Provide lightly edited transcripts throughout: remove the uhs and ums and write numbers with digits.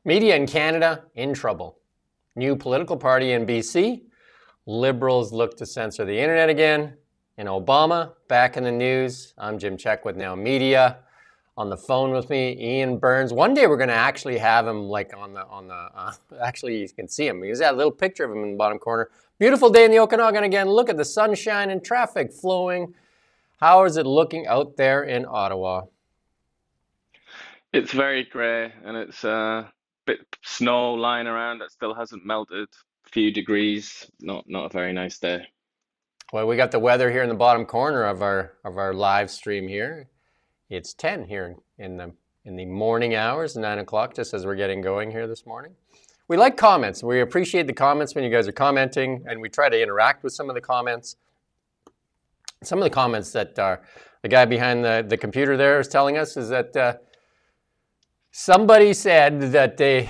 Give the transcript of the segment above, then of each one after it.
Media in Canada in trouble. New political party in BC. Liberals look to censor the internet again. And Obama back in the news. I'm Jim Check with Now Media. On the phone with me, Ian Burns. One day we're going to actually have him like on the actually you can see him. He's got a little picture of him in the bottom corner. Beautiful day in the Okanagan again. Look at the sunshine and traffic flowing. How is it looking out there in Ottawa? It's very grey and it's a bit snow lying around that still hasn't melted. Few degrees, not a very nice day. Well, we got the weather here in the bottom corner of our live stream here. It's 10 here in the morning hours, 9 o'clock, just as we're getting going here this morning. We like comments. We appreciate the comments when you guys are commenting, and we try to interact with some of the comments. Some of the comments that the guy behind the computer there is telling us is that somebody said that they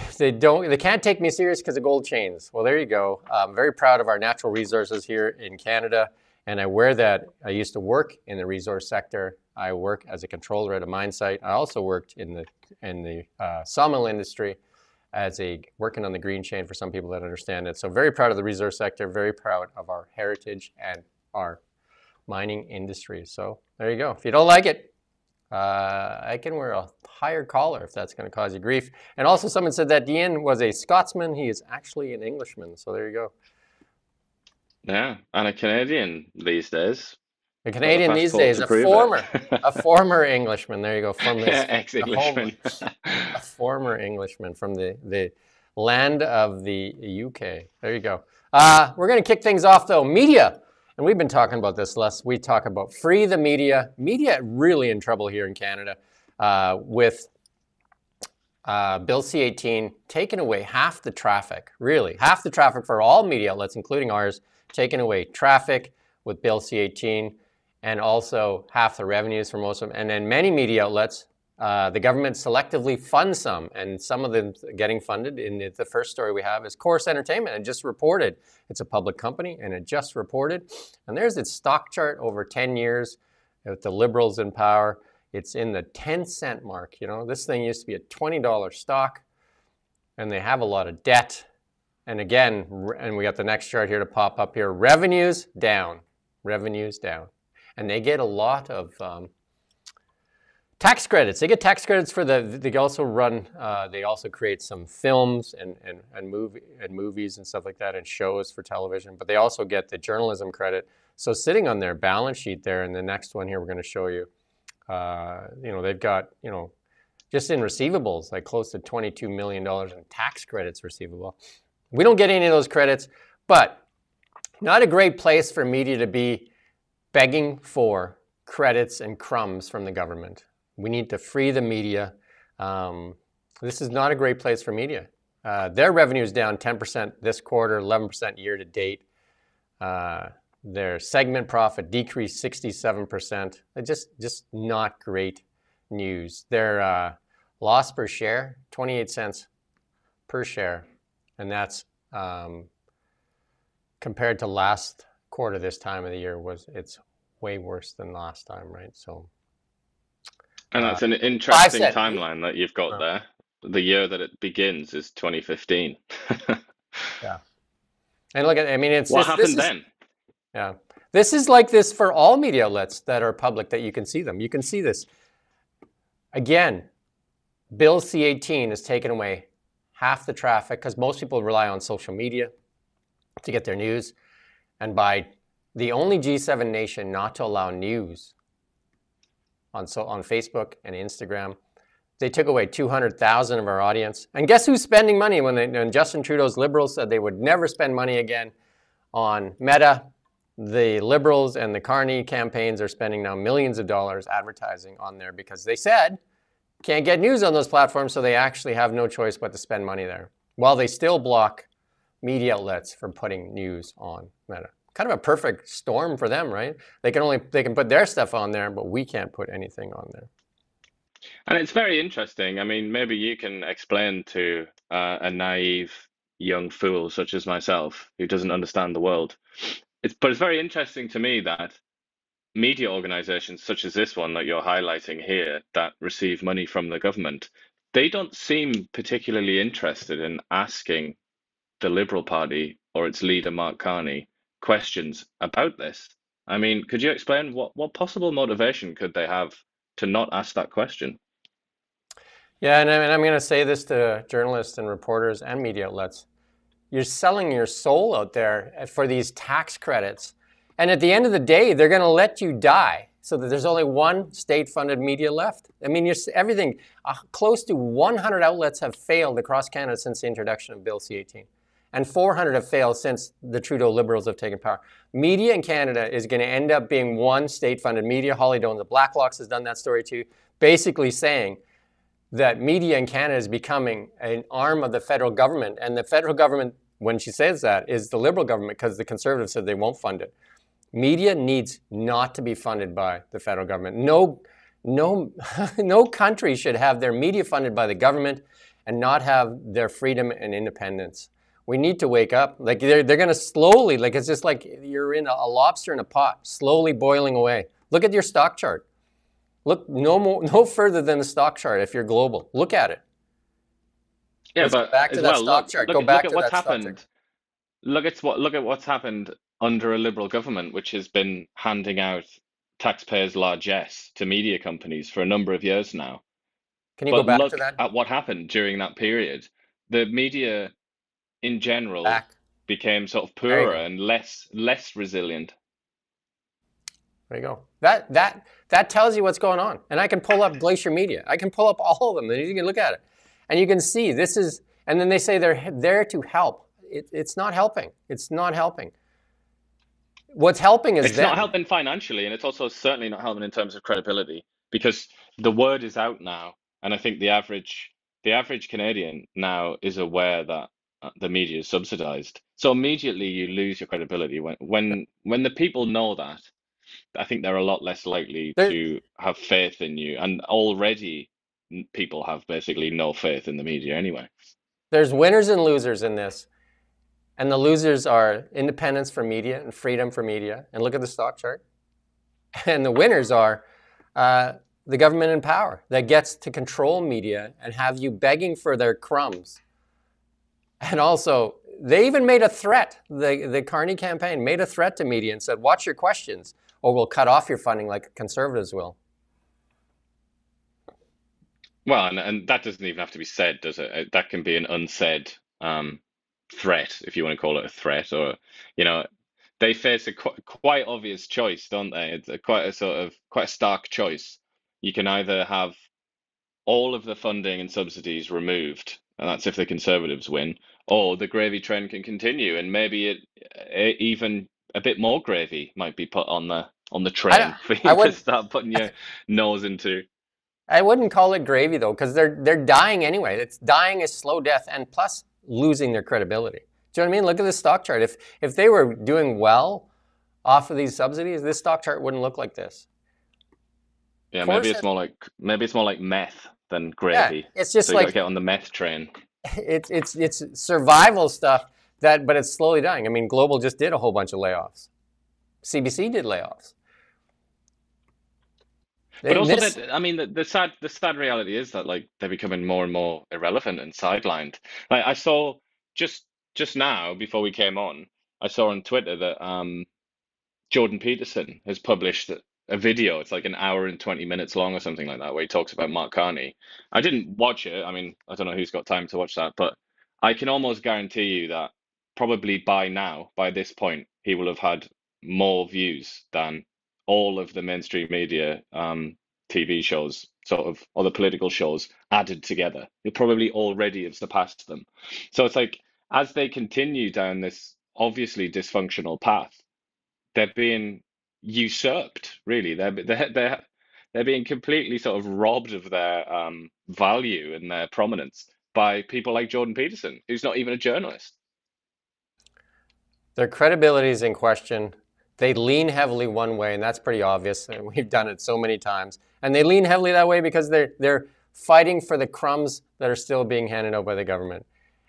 can't take me serious because of gold chains. Well, there you go. I'm very proud of our natural resources here in Canada, and I wear that. I used to work in the resource sector. I work as a controller at a mine site. I also worked in the sawmill industry working on the green chain for some people that understand it. So very proud of the resource sector, very proud of our heritage and our mining industry. So there you go. If you don't like it, I can wear a higher collar if that's going to cause you grief. And also someone said that Ian was a Scotsman. He is actually an Englishman. So there you go. Yeah, and a Canadian these days. A Got the Canadian these passport days, to a prove it. former Englishman. There you go, from his home, Ex-Englishman. a former Englishman from the land of the UK. There you go. We're going to kick things off though. Media, and we've been talking about this less. We talk about free the media. Media really in trouble here in Canada with Bill C-18 taking away half the traffic. Really, half the traffic for all media outlets, including ours, taking away traffic with Bill C-18. And also half the revenues for most of them. And then many media outlets, the government selectively funds some, and some of them getting funded. In the first story we have is Corus Entertainment. It just reported, it's a public company, and it just reported. And there's its stock chart over 10 years with the Liberals in power. It's in the 10-cent mark. You know, this thing used to be a $20 stock, and they have a lot of debt. And again, and we got the next chart here to pop up here. Revenues down. Revenues down. And they get a lot of tax credits. They get tax credits for they also run, they also create some films and movies and stuff like that and shows for television, but they also get the journalism credit. So sitting on their balance sheet there, and the next one here we're going to show you, they've got, just in receivables, like close to $22 million in tax credits receivable. We don't get any of those credits, but not a great place for media to be begging for credits and crumbs from the government. We need to free the media. This is not a great place for media. Their revenue is down 10% this quarter, 11% year to date. Their segment profit decreased 67%. Just not great news. Their loss per share, 28 cents per share. And that's compared to last quarter this time of the year it's way worse than last time, right? So, And that's an 5 interesting cent. timeline that you've got there. The year that it begins is 2015. Yeah, and look at, I mean, What happened then? Yeah, this is like this for all media outlets that are public that you can see them. You can see this again. Bill C-18 has taken away half the traffic because most people rely on social media to get their news, and by the only G7 nation not to allow news on Facebook and Instagram, they took away 200,000 of our audience. And guess who's spending money when Justin Trudeau's Liberals said they would never spend money again on Meta? The Liberals and the Carney campaigns are spending now millions of dollars advertising on there because they said can't get news on those platforms, so they actually have no choice but to spend money there. While they still block media outlets from putting news on Meta. Kind of a perfect storm for them, right? They can put their stuff on there, but we can't put anything on there. And it's very interesting. I mean, maybe you can explain to a naive young fool such as myself who doesn't understand the world. But it's very interesting to me that media organizations such as this one that you're highlighting here that receive money from the government they don't seem particularly interested in asking the Liberal Party or its leader, Mark Carney, questions about this. I mean, could you explain what possible motivation could they have to not ask that question? Yeah, and I'm going to say this to journalists and reporters and media outlets. You're selling your soul out there for these tax credits. And at the end of the day, they're going to let you die so that there's only one state-funded media left. I mean, everything, close to 100 outlets have failed across Canada since the introduction of Bill C-18. And 400 have failed since the Trudeau Liberals have taken power. Media in Canada is going to end up being one state-funded media. Holly Doan, the Blacklocks, has done that story too, basically saying that media in Canada is becoming an arm of the federal government. And the federal government, when she says that, is the Liberal government, because the Conservatives said they won't fund it. Media needs not to be funded by the federal government. No country should have their media funded by the government and not have their freedom and independence. We need to wake up. Like they're going to slowly, like it's just like you're in a lobster in a pot, slowly boiling away. Look at your stock chart. Look no further than the stock chart if you're global. Look at it. Yeah, Let's but go back to as that well, stock chart. Go back look at to what's that stock chart. happened. Look at what's happened under a Liberal government, which has been handing out taxpayers' largesse to media companies for a number of years now. Can you go But back to look that? at what happened during that period. The media in general Back. became sort of There you poorer go. and less resilient. There you go. That tells you what's going on. And I can pull up Glacier Media. I can pull up all of them. And you can look at it. And you can see this is, and then they say they're there to help. It's not helping. It's not helping. What's helping is It's them. not helping financially, and it's also certainly not helping in terms of credibility because the word is out now, and I think the average Canadian now is aware that the media is subsidized. So immediately you lose your credibility when the people know that. I think they're a lot less likely There, to have faith in you, and already people have basically no faith in the media anyway. there's winners and losers in this. And the losers are independence for media and freedom for media. And look at the stock chart. And the winners are the government in power that gets to control media and have you begging for their crumbs. And also, they even made a threat. The Carney campaign made a threat to media and said, watch your questions or we'll cut off your funding like Conservatives will. Well, and that doesn't even have to be said, does it? That can be an unsaid threat, if you want to call it a threat, or you know, they face a quite obvious choice, don't they? It's quite a sort of quite a stark choice. You can either have all of the funding and subsidies removed, and that's if the Conservatives win, or the gravy train can continue, and maybe even a bit more gravy might be put on the train for I you to would start putting your nose into. I wouldn't call it gravy though, because they're dying anyway. It's dying a slow death, and plus losing their credibility. Do you know what I mean? Look at the stock chart. If they were doing well off of these subsidies, this stock chart wouldn't look like this. Yeah, Forces, maybe it's more like meth than gravy. it's just So you got to like get on the meth train. it's survival stuff but it's slowly dying. I mean, Global just did a whole bunch of layoffs. CBC did layoffs. But They also miss. that I mean the sad reality is that like they're becoming more and more irrelevant and sidelined. Like I saw just now before we came on, I saw on Twitter that Jordan Peterson has published a video. It's like an hour and 20 minutes long or something like that, where he talks about Mark Carney. I didn't watch it. I mean, I don't know who's got time to watch that, but I can almost guarantee you that probably by now, by this point, he will have had more views than all of the mainstream media TV shows, sort of, or the political shows added together. He'll probably already have surpassed them. So it's like, as they continue down this obviously dysfunctional path, they're being usurped, really. They're being completely sort of robbed of their value and their prominence by people like Jordan Peterson, who's not even a journalist. Their credibility is in question. They lean heavily one way, and that's pretty obvious. And we've done it so many times. And they lean heavily that way because they're fighting for the crumbs that are still being handed out by the government.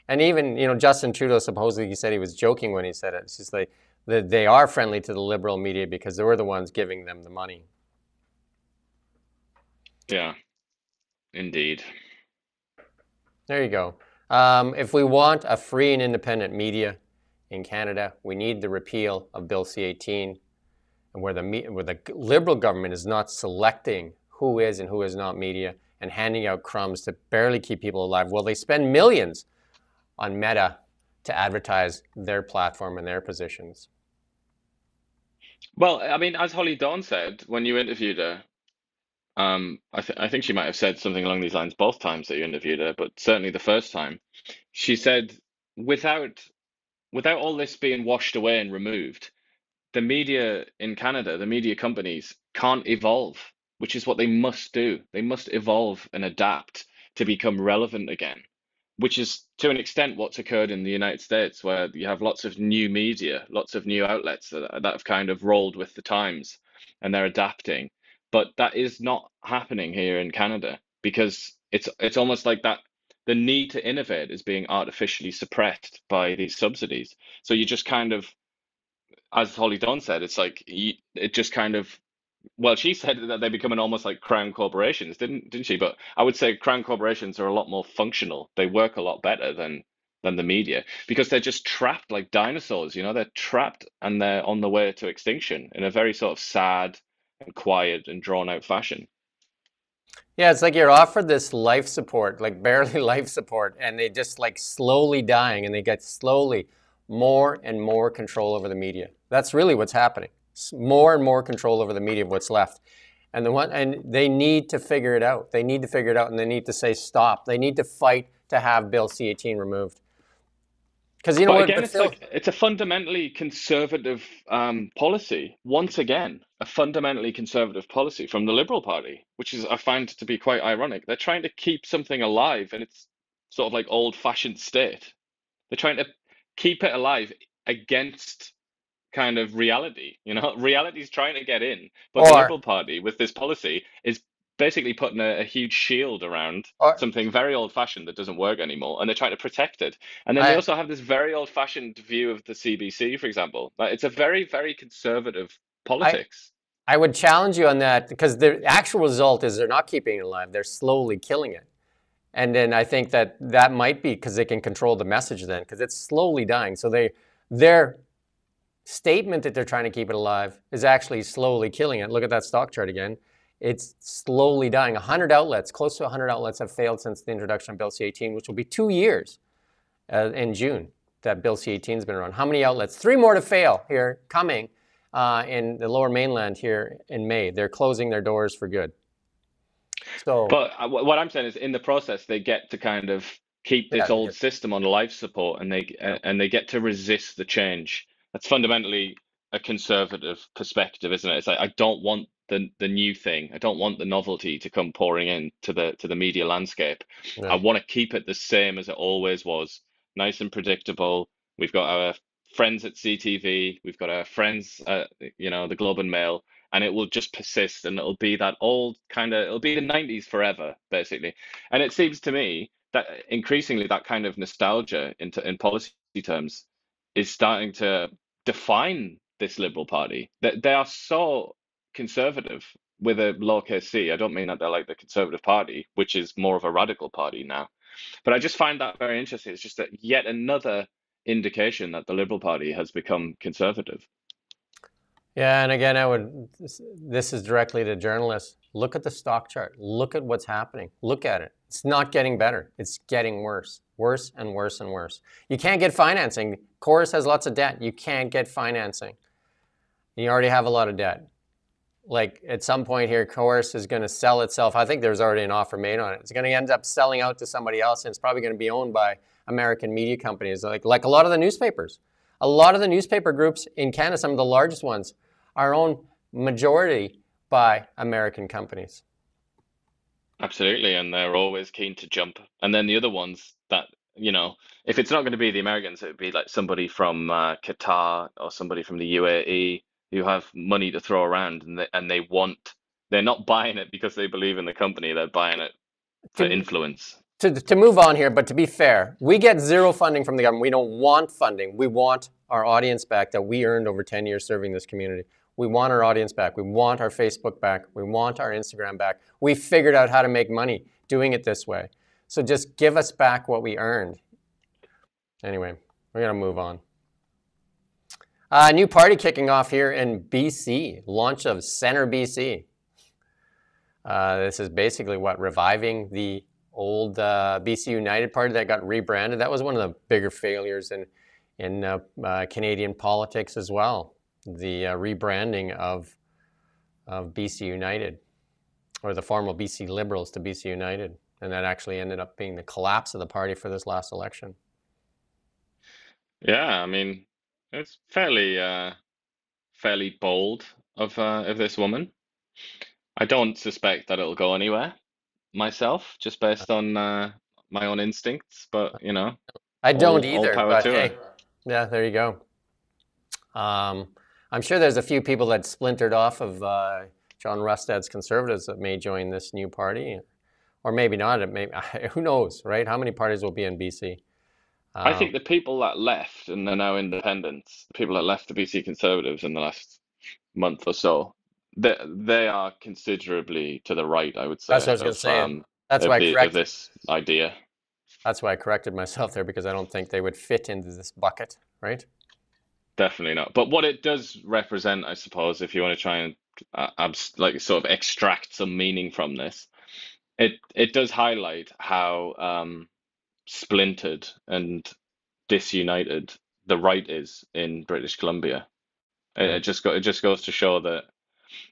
And even, Justin Trudeau, supposedly he said he was joking when he said it. It's just like they are friendly to the liberal media because they were the ones giving them the money. Yeah, indeed. There you go. If we want a free and independent media in Canada, we need the repeal of Bill C-18, and where the Liberal government is not selecting who is and who is not media and handing out crumbs to barely keep people alive. Well, they spend millions on Meta to advertise their platform and their positions. Well, I mean, as Holly Dawn said when you interviewed her, I think she might have said something along these lines both times that you interviewed her, but certainly the first time, she said, without without all this being washed away and removed, the media in Canada, the media companies can't evolve, which is what they must do. They must evolve and adapt to become relevant again, which is to an extent what's occurred in the United States, where you have lots of new media, lots of new outlets that have kind of rolled with the times and they're adapting. But that is not happening here in Canada because it's almost like that the need to innovate is being artificially suppressed by these subsidies. So you just kind of, as Holly Dawn said, it's like it just kind of, well, she said that they're becoming almost like crown corporations, didn't she? But I would say crown corporations are a lot more functional. They work a lot better than the media because they're just trapped like dinosaurs, you know, they're trapped and they're on the way to extinction in a very sort of sad and quiet and drawn out fashion. Yeah, it's like you're offered this life support, like barely life support, and they just like slowly dying, and they get slowly more and more control over the media. That's really what's happening. More and more control over the media of what's left. And they need to figure it out. They need to figure it out, and they need to say stop. They need to fight to have Bill C-18 removed. Because you know But what? again, But it's Phil, like it's a fundamentally conservative policy. Once again, a fundamentally conservative policy from the Liberal Party, which is I find to be quite ironic. They're trying to keep something alive in its sort of like old-fashioned state. They're trying to keep it alive against kind of reality. You know, reality's trying to get in, but the or Liberal Party with this policy is basically putting a huge shield around or something very old-fashioned that doesn't work anymore, and they're trying to protect it. And then they I also have this very old-fashioned view of the CBC, for example. Like, it's a very, very conservative I politics. I would challenge you on that because the actual result is they're not keeping it alive. They're slowly killing it. And then I think that that might be because they can control the message then, because it's slowly dying. So their statement that they're trying to keep it alive is actually slowly killing it. Look at that stock chart again. It's slowly dying. 100 outlets, close to 100 outlets have failed since the introduction of Bill C-18, which will be 2 years in June that Bill C-18 has been around. How many outlets? 3 more to fail here coming in the Lower Mainland here in May. They're closing their doors for good. So But what I'm saying is, in the process, they get to kind of keep yeah, this old system on life support, and they get to resist the change. That's fundamentally a conservative perspective, isn't it? It's like I don't want the new thing. I don't want the novelty to come pouring in to the media landscape. I yeah. want to keep it the same as it always was, nice and predictable. We've got our friends at CTV. We've got our friends at, you know, the Globe and Mail, and it will just persist, and it'll be that old kind of, it'll be the 90s forever, basically. And it seems to me that increasingly that kind of nostalgia in policy terms is starting to define this Liberal Party. That they are so conservative with a lowercase c. I don't mean that they're like the Conservative Party, which is more of a radical party now. But I just find that very interesting. It's just that yet another indication that the Liberal Party has become conservative. Yeah, and again, this is directly to journalists. Look at the stock chart. Look at what's happening. Look at it. It's not getting better. It's getting worse. Worse and worse and worse. You can't get financing. Chorus has lots of debt. You can't get financing. You already have a lot of debt. Like at some point here, Chorus is going to sell itself. I think there's already an offer made on it. It's going to end up selling out to somebody else, and it's probably going to be owned by American media companies, like a lot of the newspapers. A lot of the newspaper groups in Canada, some of the largest ones, are owned majority by American companies. Absolutely, and they're always keen to jump. And then the other ones that, you know, if it's not going to be the Americans, it would be like somebody from Qatar or somebody from the UAE who have money to throw around, and they want, they're not buying it because they believe in the company, they're buying it for To, influence. to move on here, but to be fair, we get zero funding from the government. We don't want funding. We want our audience back that we earned over 10 years serving this community. We want our audience back. We want our Facebook back. We want our Instagram back. We figured out how to make money doing it this way. So just give us back what we earned. Anyway, we're going to move on. New party kicking off here in BC, launch of Centre BC. This is basically reviving the old BC United Party that got rebranded. That was one of the bigger failures in Canadian politics as well, the rebranding of BC United, or the former BC Liberals to BC United. And that actually ended up being the collapse of the party for this last election. Yeah, I mean, it's fairly bold of this woman. I don't suspect that it'll go anywhere myself, just based on my own instincts. But you know, I don't all either, power but to hey, her. yeah, there you go. I'm sure there's a few people that splintered off of John Rustad's Conservatives that may join this new party, or maybe not. It may, who knows, right? How many parties will be in BC? I think the people that left and are now independents, the people that left the BC Conservatives in the last month or so, they are considerably to the right, I would That's what I say, was going to say. That's why I of this idea. That's why I corrected myself there, because I don't think they would fit into this bucket, right? Definitely not. But what it does represent, I suppose, if you want to try and sort of extract some meaning from this, it does highlight how splintered and disunited the right is in British Columbia. Right. It just goes to show that,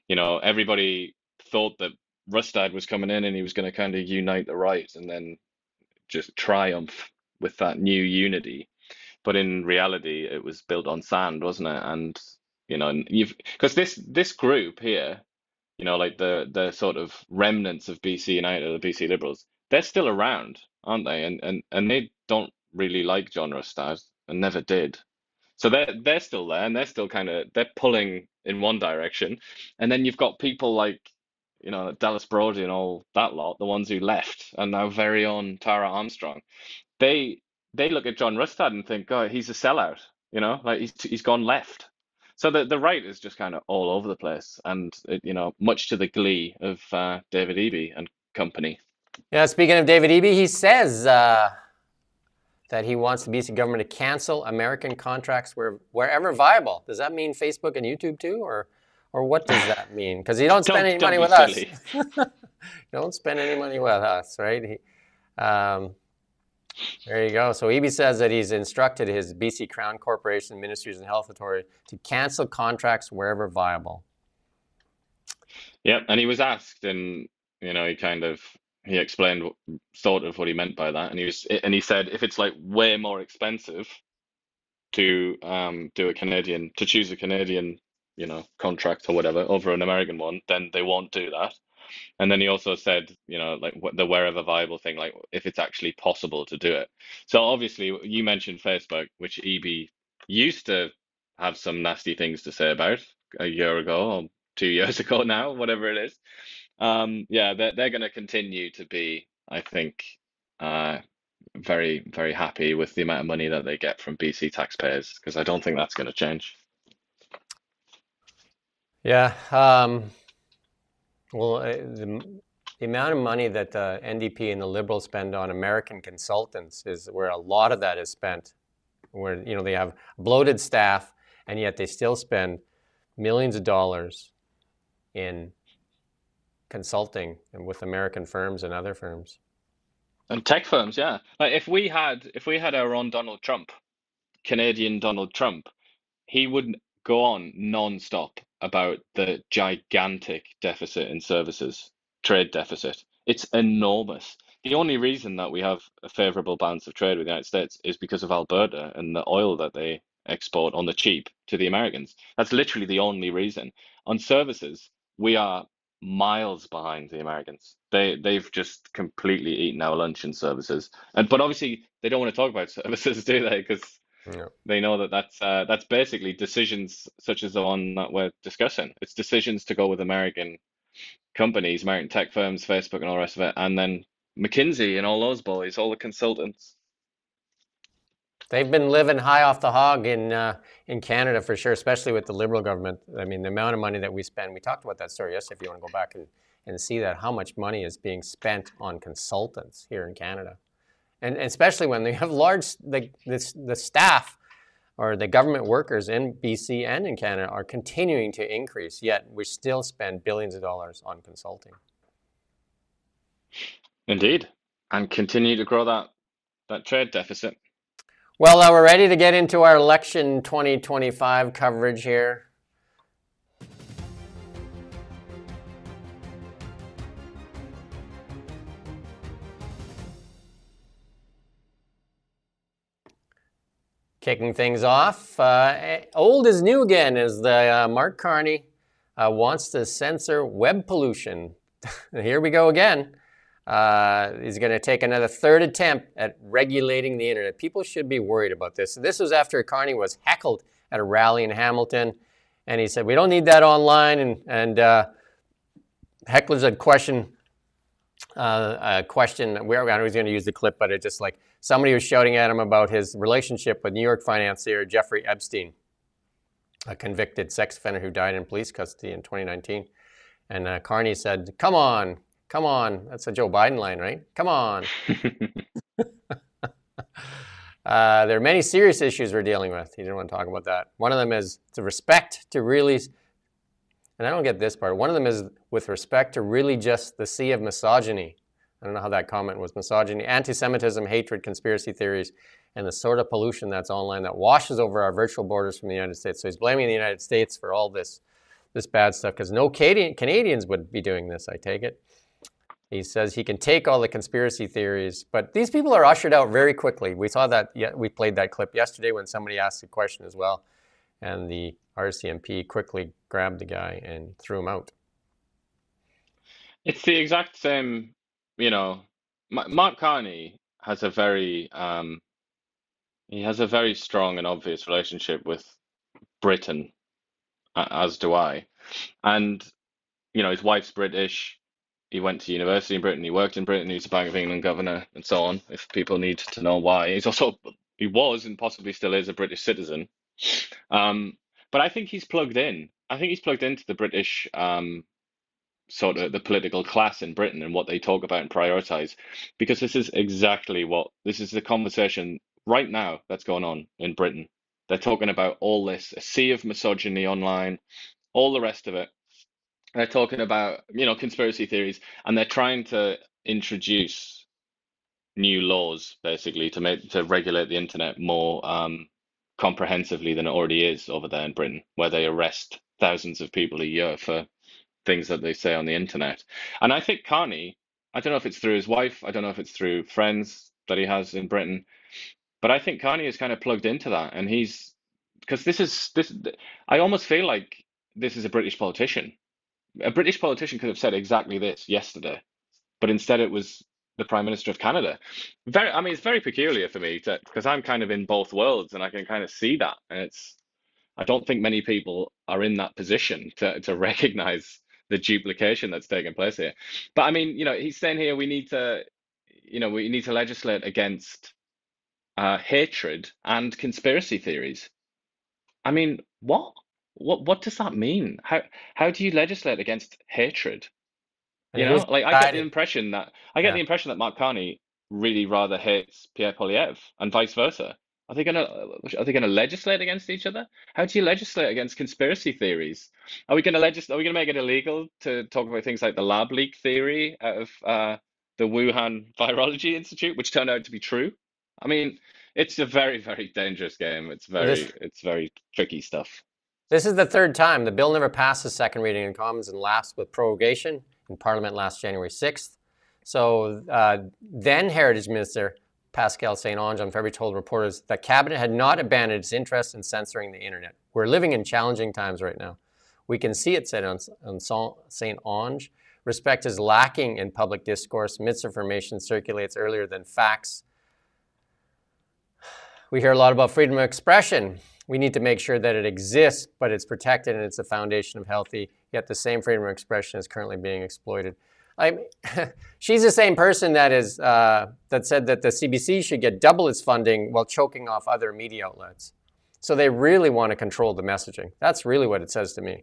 you know, everybody thought that Rustad was coming in and he was going to kind of unite the right and then just triumph with that new unity. But in reality, it was built on sand, wasn't it? And you know, and you've because this group here, you know, like the sort of remnants of BC United, or the BC Liberals, they're still around, aren't they? And they don't really like John Rustad and never did. So they're still there, and they're still kind of they're pulling in one direction, and then you've got people like, you know, Dallas Brody and all that lot, the ones who left, and now very own Tara Armstrong. They they look at John Rustad and think, oh, he's a sellout, you know, like he's gone left. So the right is just kind of all over the place, and you know, much to the glee of David Eby and company. Yeah, speaking of David Eby, he says that he wants the BC government to cancel American contracts wherever viable. Does that mean Facebook and YouTube too, or what does that mean? Because you don't spend any money with us. Don't spend any money with us, right? There you go. So Eby says that he's instructed his BC Crown Corporation, Ministries and Health Authority to cancel contracts wherever viable. Yeah, and he was asked, and you know, he explained sort of what he meant by that, and he said if it's like way more expensive to choose a Canadian, you know, contract or whatever over an American one, then they won't do that. And then he also said, you know, like the wherever viable thing, like if it's actually possible to do it. So obviously, you mentioned Facebook, which Eby used to have some nasty things to say about a year ago or 2 years ago now, whatever it is. Yeah, they're going to continue to be, I think, very, very happy with the amount of money that they get from BC taxpayers, because I don't think that's going to change. Yeah. Well, the amount of money that the NDP and the Liberals spend on American consultants is where a lot of that is spent, where, you know, they have bloated staff, and yet they still spend millions of dollars in consulting and with American firms and other firms. And tech firms, yeah. Like if we had our own Donald Trump, Canadian Donald Trump, he would go on non-stop about the gigantic deficit in services, trade deficit. It's enormous. The only reason that we have a favorable balance of trade with the United States is because of Alberta and the oil that they export on the cheap to the Americans. That's literally the only reason. On services, we are miles behind the Americans. They've just completely eaten our lunch in services. But obviously they don't want to talk about services, do they? Because they know that that's basically decisions such as the one that we're discussing. It's decisions to go with American companies, American tech firms, Facebook, and all the rest of it, and then McKinsey and all those boys, all the consultants. They've been living high off the hog in Canada for sure, especially with the Liberal government. I mean, the amount of money that we spend. We talked about that story yesterday. If you want to go back and see that how much money is being spent on consultants here in Canada. And especially when they have large, the staff or the government workers in BC and in Canada are continuing to increase, yet we still spend billions of dollars on consulting. Indeed, and continue to grow that trade deficit. Well, we're ready to get into our election 2025 coverage here. Kicking things off, old is new again, as the Mark Carney wants to censor web pollution. Here we go again. He's going to take another third attempt at regulating the internet. People should be worried about this. This was after Carney was heckled at a rally in Hamilton, and he said, we don't need that online, and hecklers had questioned a question. I don't know if he's going to use the clip, but it's just like somebody was shouting at him about his relationship with New York financier Jeffrey Epstein, a convicted sex offender who died in police custody in 2019. And Carney said, come on. That's a Joe Biden line, right? Come on. There are many serious issues we're dealing with. He didn't want to talk about that. One of them is to respect to really, and I don't get this part. One of them is with respect to really just the sea of misogyny. I don't know how that comment was. Misogyny, anti-Semitism, hatred, conspiracy theories, and the sort of pollution that's online that washes over our virtual borders from the United States. So he's blaming the United States for all this bad stuff because no Canadians would be doing this, I take it. He says he can take all the conspiracy theories, but these people are ushered out very quickly. We saw that, we played that clip yesterday when somebody asked a question as well, and the RCMP quickly grabbed the guy and threw him out. It's the exact same, Mark Carney has a very strong and obvious relationship with Britain, as do I. And, his wife's British. He went to university in Britain. He worked in Britain. He was a Bank of England governor and so on, if people need to know why. He was and possibly still is a British citizen. But I think he's plugged in. I think he's plugged into the British sort of the political class in Britain and what they talk about and prioritize, because this is the conversation right now that's going on in Britain. They're talking about all this, a sea of misogyny online, all the rest of it. They're talking about, conspiracy theories, and they're trying to introduce new laws, basically, to regulate the internet more comprehensively than it already is over there in Britain, where they arrest thousands of people a year for things that they say on the internet. And I think Carney, I don't know if it's through his wife, I don't know if it's through friends that he has in Britain, but I think Carney is kind of plugged into that, and I almost feel like this is a British politician. A British politician could have said exactly this yesterday, but instead it was the Prime Minister of Canada. It's very peculiar for me because I'm kind of in both worlds and I can kind of see that. And I don't think many people are in that position to recognize the duplication that's taking place here. But he's saying here we need to legislate against hatred and conspiracy theories. What? What does that mean? How do you legislate against hatred? I get the impression that Mark Carney really rather hates Pierre Poilievre and vice versa. Are they gonna legislate against each other? How do you legislate against conspiracy theories? Are we gonna make it illegal to talk about things like the lab leak theory out of the Wuhan Virology Institute, which turned out to be true? It's a very, very dangerous game. It's very tricky stuff. This is the third time. The bill never passed the second reading in Commons and lapsed with prorogation in Parliament last January 6th. So then Heritage Minister Pascal St-Onge on February told reporters that Cabinet had not abandoned its interest in censoring the internet. We're living in challenging times right now. We can see it, said on St-Onge. Respect is lacking in public discourse. Misinformation circulates earlier than facts. We hear a lot about freedom of expression. We need to make sure that it exists, but it's protected and it's the foundation of healthy, yet the same freedom of expression is currently being exploited. She's the same person that said that the CBC should get double its funding while choking off other media outlets. So they really want to control the messaging. That's really what it says to me.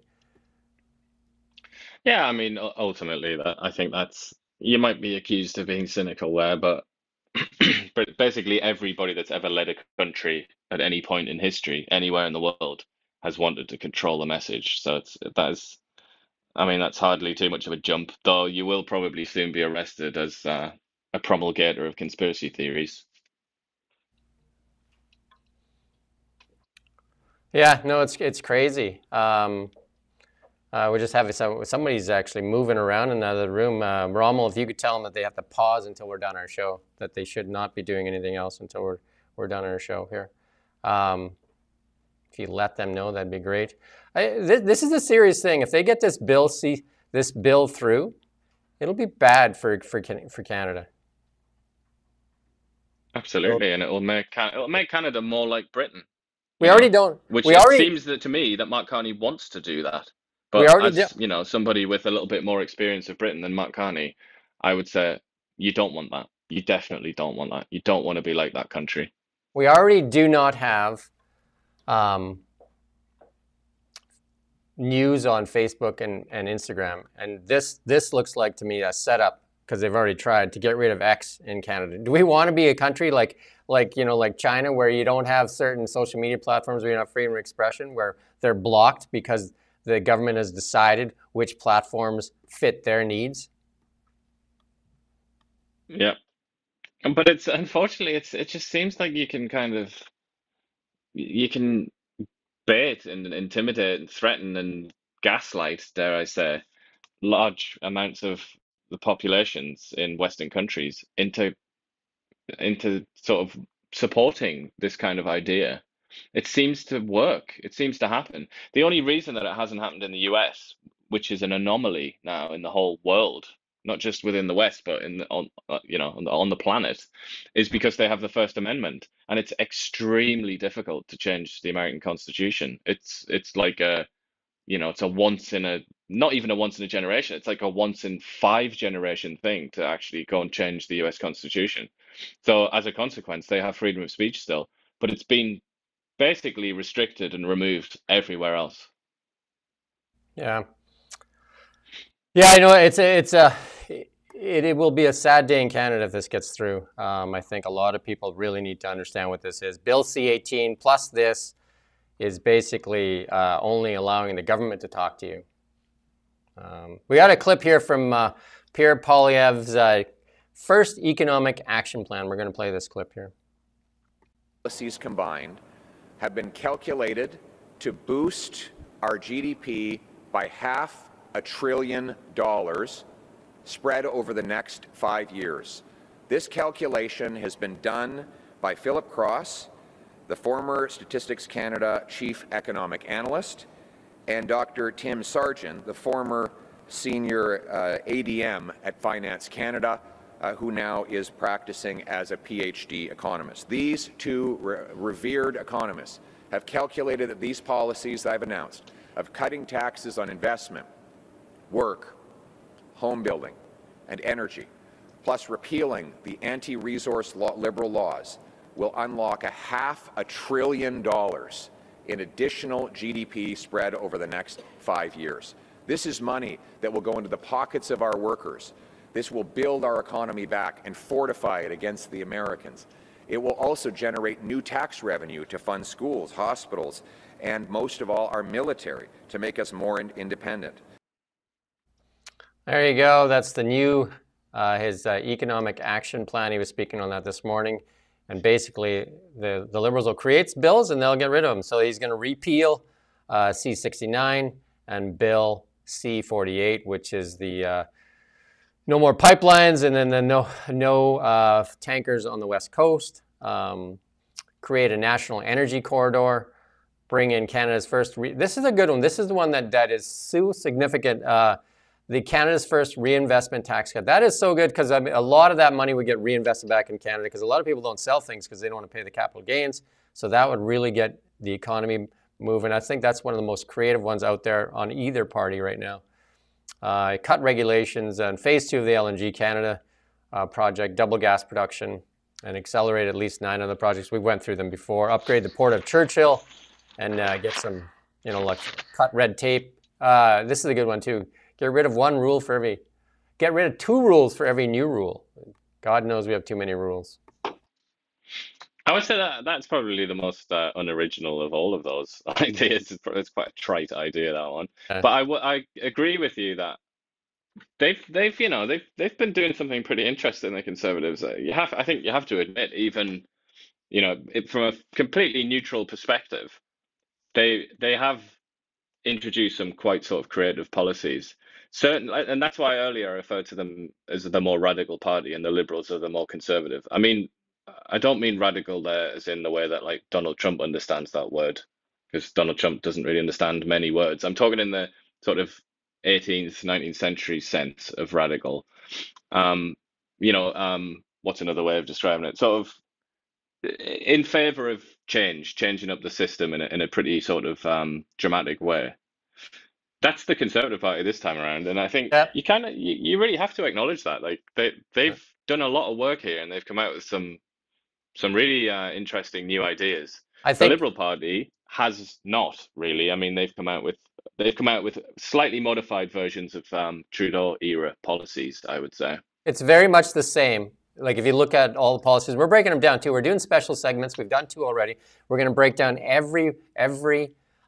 Yeah, I mean, ultimately, that I think that's you might be accused of being cynical there, but but basically everybody that's ever led a country at any point in history, anywhere in the world, has wanted to control the message. So that is, I mean, that's hardly too much of a jump, though you will probably soon be arrested as a promulgator of conspiracy theories. Yeah, no, it's crazy. We just have somebody's actually moving around in another room. Rommel, if you could tell them that they have to pause until we're done our show, that they should not be doing anything else until we're done our show here. If you let them know, that'd be great. This is a serious thing. If they get this bill through, it'll be bad for Canada. Absolutely, and it'll make Canada more like Britain, We you already know, don't. which We it already seems that to me that Mark Carney wants to do that. we But already do. as, you know, somebody with a little bit more experience of Britain than Mark Carney, I would say you don't want that. You definitely don't want that. You don't want to be like that country. We already do not have um, news on Facebook and Instagram, and this looks like to me a setup because they've already tried to get rid of X in Canada. Do we want to be a country like China, where you don't have certain social media platforms, where you don't have freedom of expression, where they're blocked because the government has decided which platforms fit their needs? Yeah. But it's unfortunately it just seems like you can kind of you can bait and intimidate and threaten and gaslight, dare I say, large amounts of the populations in Western countries into sort of supporting this kind of idea. It seems to work. It seems to happen. The only reason that it hasn't happened in the US, which is an anomaly now in the whole world, not just within the West, but in the, on you know on the planet, is because they have the First Amendment, and it's extremely difficult to change the American Constitution. It's like a it's a once in a not even a once in a generation. It's like a once in five generation thing to actually go and change the US Constitution. So as a consequence, they have freedom of speech still, but it's been basically restricted and removed everywhere else. Yeah. Yeah, I know it will be a sad day in Canada if this gets through. I think a lot of people really need to understand what this is. Bill C-18 plus this is basically only allowing the government to talk to you. We got a clip here from Pierre Poilievre's first economic action plan. We're going to play this clip here. Policies combined have been calculated to boost our GDP by $500 billion spread over the next 5 years. This calculation has been done by Philip Cross, the former Statistics Canada Chief Economic Analyst, and Dr. Tim Sargent, the former Senior ADM at Finance Canada, who now is practicing as a PhD economist. These two revered economists have calculated that these policies that I've announced of cutting taxes on investment, work, home building, and energy, plus repealing the anti-resource liberal laws, will unlock $500 billion in additional GDP spread over the next 5 years. This is money that will go into the pockets of our workers. This will build our economy back and fortify it against the Americans. It will also generate new tax revenue to fund schools, hospitals, and most of all, our military, to make us more independent. There you go. That's the new, his economic action plan. He was speaking on that this morning. And basically, the Liberals will create bills and they'll get rid of them. So he's going to repeal C-69 and Bill C-48, which is the no more pipelines, and then the no tankers on the West Coast. Create a national energy corridor. Bring in Canada's first. This is a good one. This is the one that is so significant. The Canada's first reinvestment tax cut. That is so good because a lot of that money would get reinvested back in Canada because a lot of people don't sell things because they don't want to pay the capital gains. So that would really get the economy moving. I think that's one of the most creative ones out there on either party right now. Cut regulations and phase 2 of the LNG Canada project, double gas production, and accelerate at least 9 other projects. We went through them before. Upgrade the Port of Churchill and get some, like cut red tape. This is a good one too. Get rid of one rule for every, get rid of 2 rules for every new rule. God knows we have too many rules. I would say that that's probably the most unoriginal of all of those ideas. It's quite a trite idea, that one. Yeah. But I agree with you that they've been doing something pretty interesting, the Conservatives. I think you have to admit, even from a completely neutral perspective, they have introduced some quite sort of creative policies. And that's why earlier I referred to them as the more radical party, and the Liberals are the more conservative. I mean, I don't mean radical there as in the way that like Donald Trump understands that word, because Donald Trump doesn't really understand many words. I'm talking in the sort of 18th, 19th century sense of radical. What's another way of describing it? Sort of in favor of changing up the system in a pretty sort of dramatic way. That's the Conservative Party this time around, and I think Yep. you really have to acknowledge that. Like they've done a lot of work here, and they've come out with some really interesting new ideas. I The think Liberal Party has not really. I mean, they've come out with slightly modified versions of Trudeau era policies, I would say. it's very much the same. Like if you look at all the policies, we're breaking them down too. We're doing special segments. We've done 2 already. We're going to break down every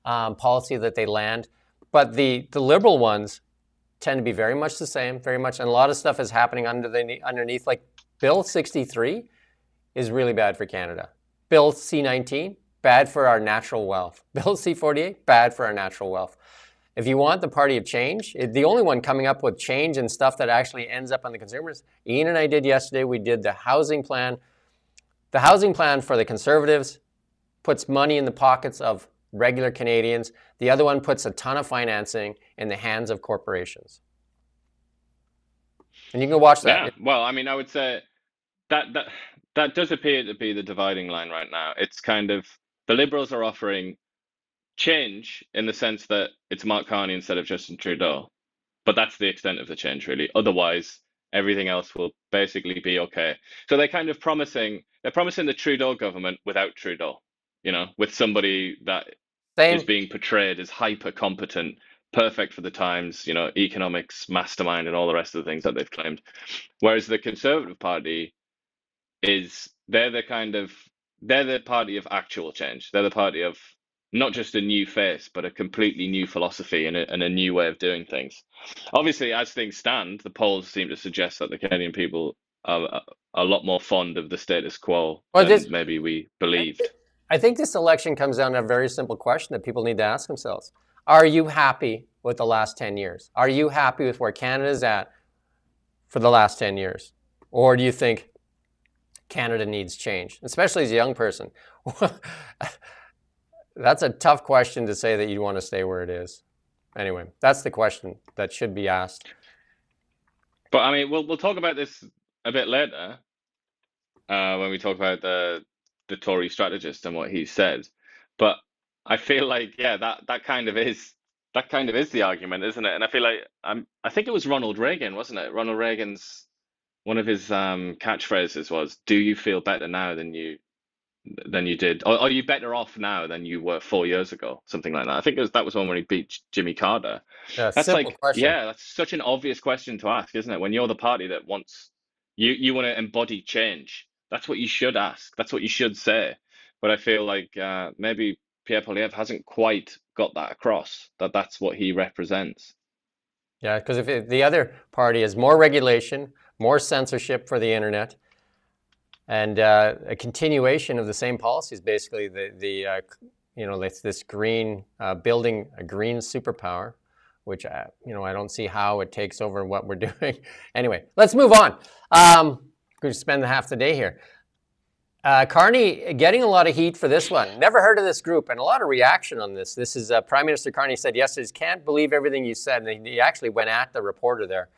policy that they land. But the Liberal ones tend to be very much the same, very much, and a lot of stuff is happening underneath. Like Bill 63 is really bad for Canada. Bill C-19, bad for our natural wealth. Bill C-48, bad for our natural wealth. If you want the party of change, the only one coming up with change and stuff that actually ends up on the consumers, Ian and I did yesterday, we did the housing plan. The housing plan for the Conservatives puts money in the pockets of regular Canadians. The other one puts a ton of financing in the hands of corporations. And you can watch that. Yeah, well, I mean, I would say that does appear to be the dividing line right now. It's kind of the Liberals are offering change in the sense that it's Mark Carney instead of Justin Trudeau, but that's the extent of the change, really. Otherwise, everything else will basically be okay. So they're promising the Trudeau government without Trudeau, with somebody that is being portrayed as hyper competent, perfect for the times, economics mastermind and all the rest of the things that they've claimed. Whereas the Conservative Party they're the party of actual change. They're the party of not just a new face, but a completely new philosophy and a new way of doing things. Obviously, as things stand, the polls seem to suggest that the Canadian people are a lot more fond of the status quo than maybe we believed. I think this election comes down to a very simple question that people need to ask themselves. Are you happy with the last 10 years? Are you happy with where Canada's at for the last 10 years? Or do you think Canada needs change, especially as a young person? That's a tough question to say that you want to stay where it is. Anyway, that's the question that should be asked. But I mean, we'll talk about this a bit later when we talk about the Tory strategist and what he said. But I feel like, yeah, that kind of is the argument, isn't it? And I feel like I think it was Ronald Reagan, wasn't it? Ronald Reagan's one of his catchphrases was, "Do you feel better now than you did? Or are you better off now than you were 4 years ago?" Something like that. I think that was one where he beat Jimmy Carter. Yeah, That's simple question. yeah, that's such an obvious question to ask, isn't it? When you're the party that wants you want to embody change, that's what you should ask. That's what you should say. But I feel like maybe Pierre Poilievre hasn't quite got that across, that's what he represents. Yeah, because if the other party is more regulation, more censorship for the internet, and a continuation of the same policies, basically this green building a green superpower, which I don't see how it takes over what we're doing. Anyway, let's move on. We're going to spend half the day here. Carney getting a lot of heat for this one. Never heard of this group, and a lot of reaction on this. This is Prime Minister Carney said yesterday, "Can't believe everything you said." And he actually went at the reporter there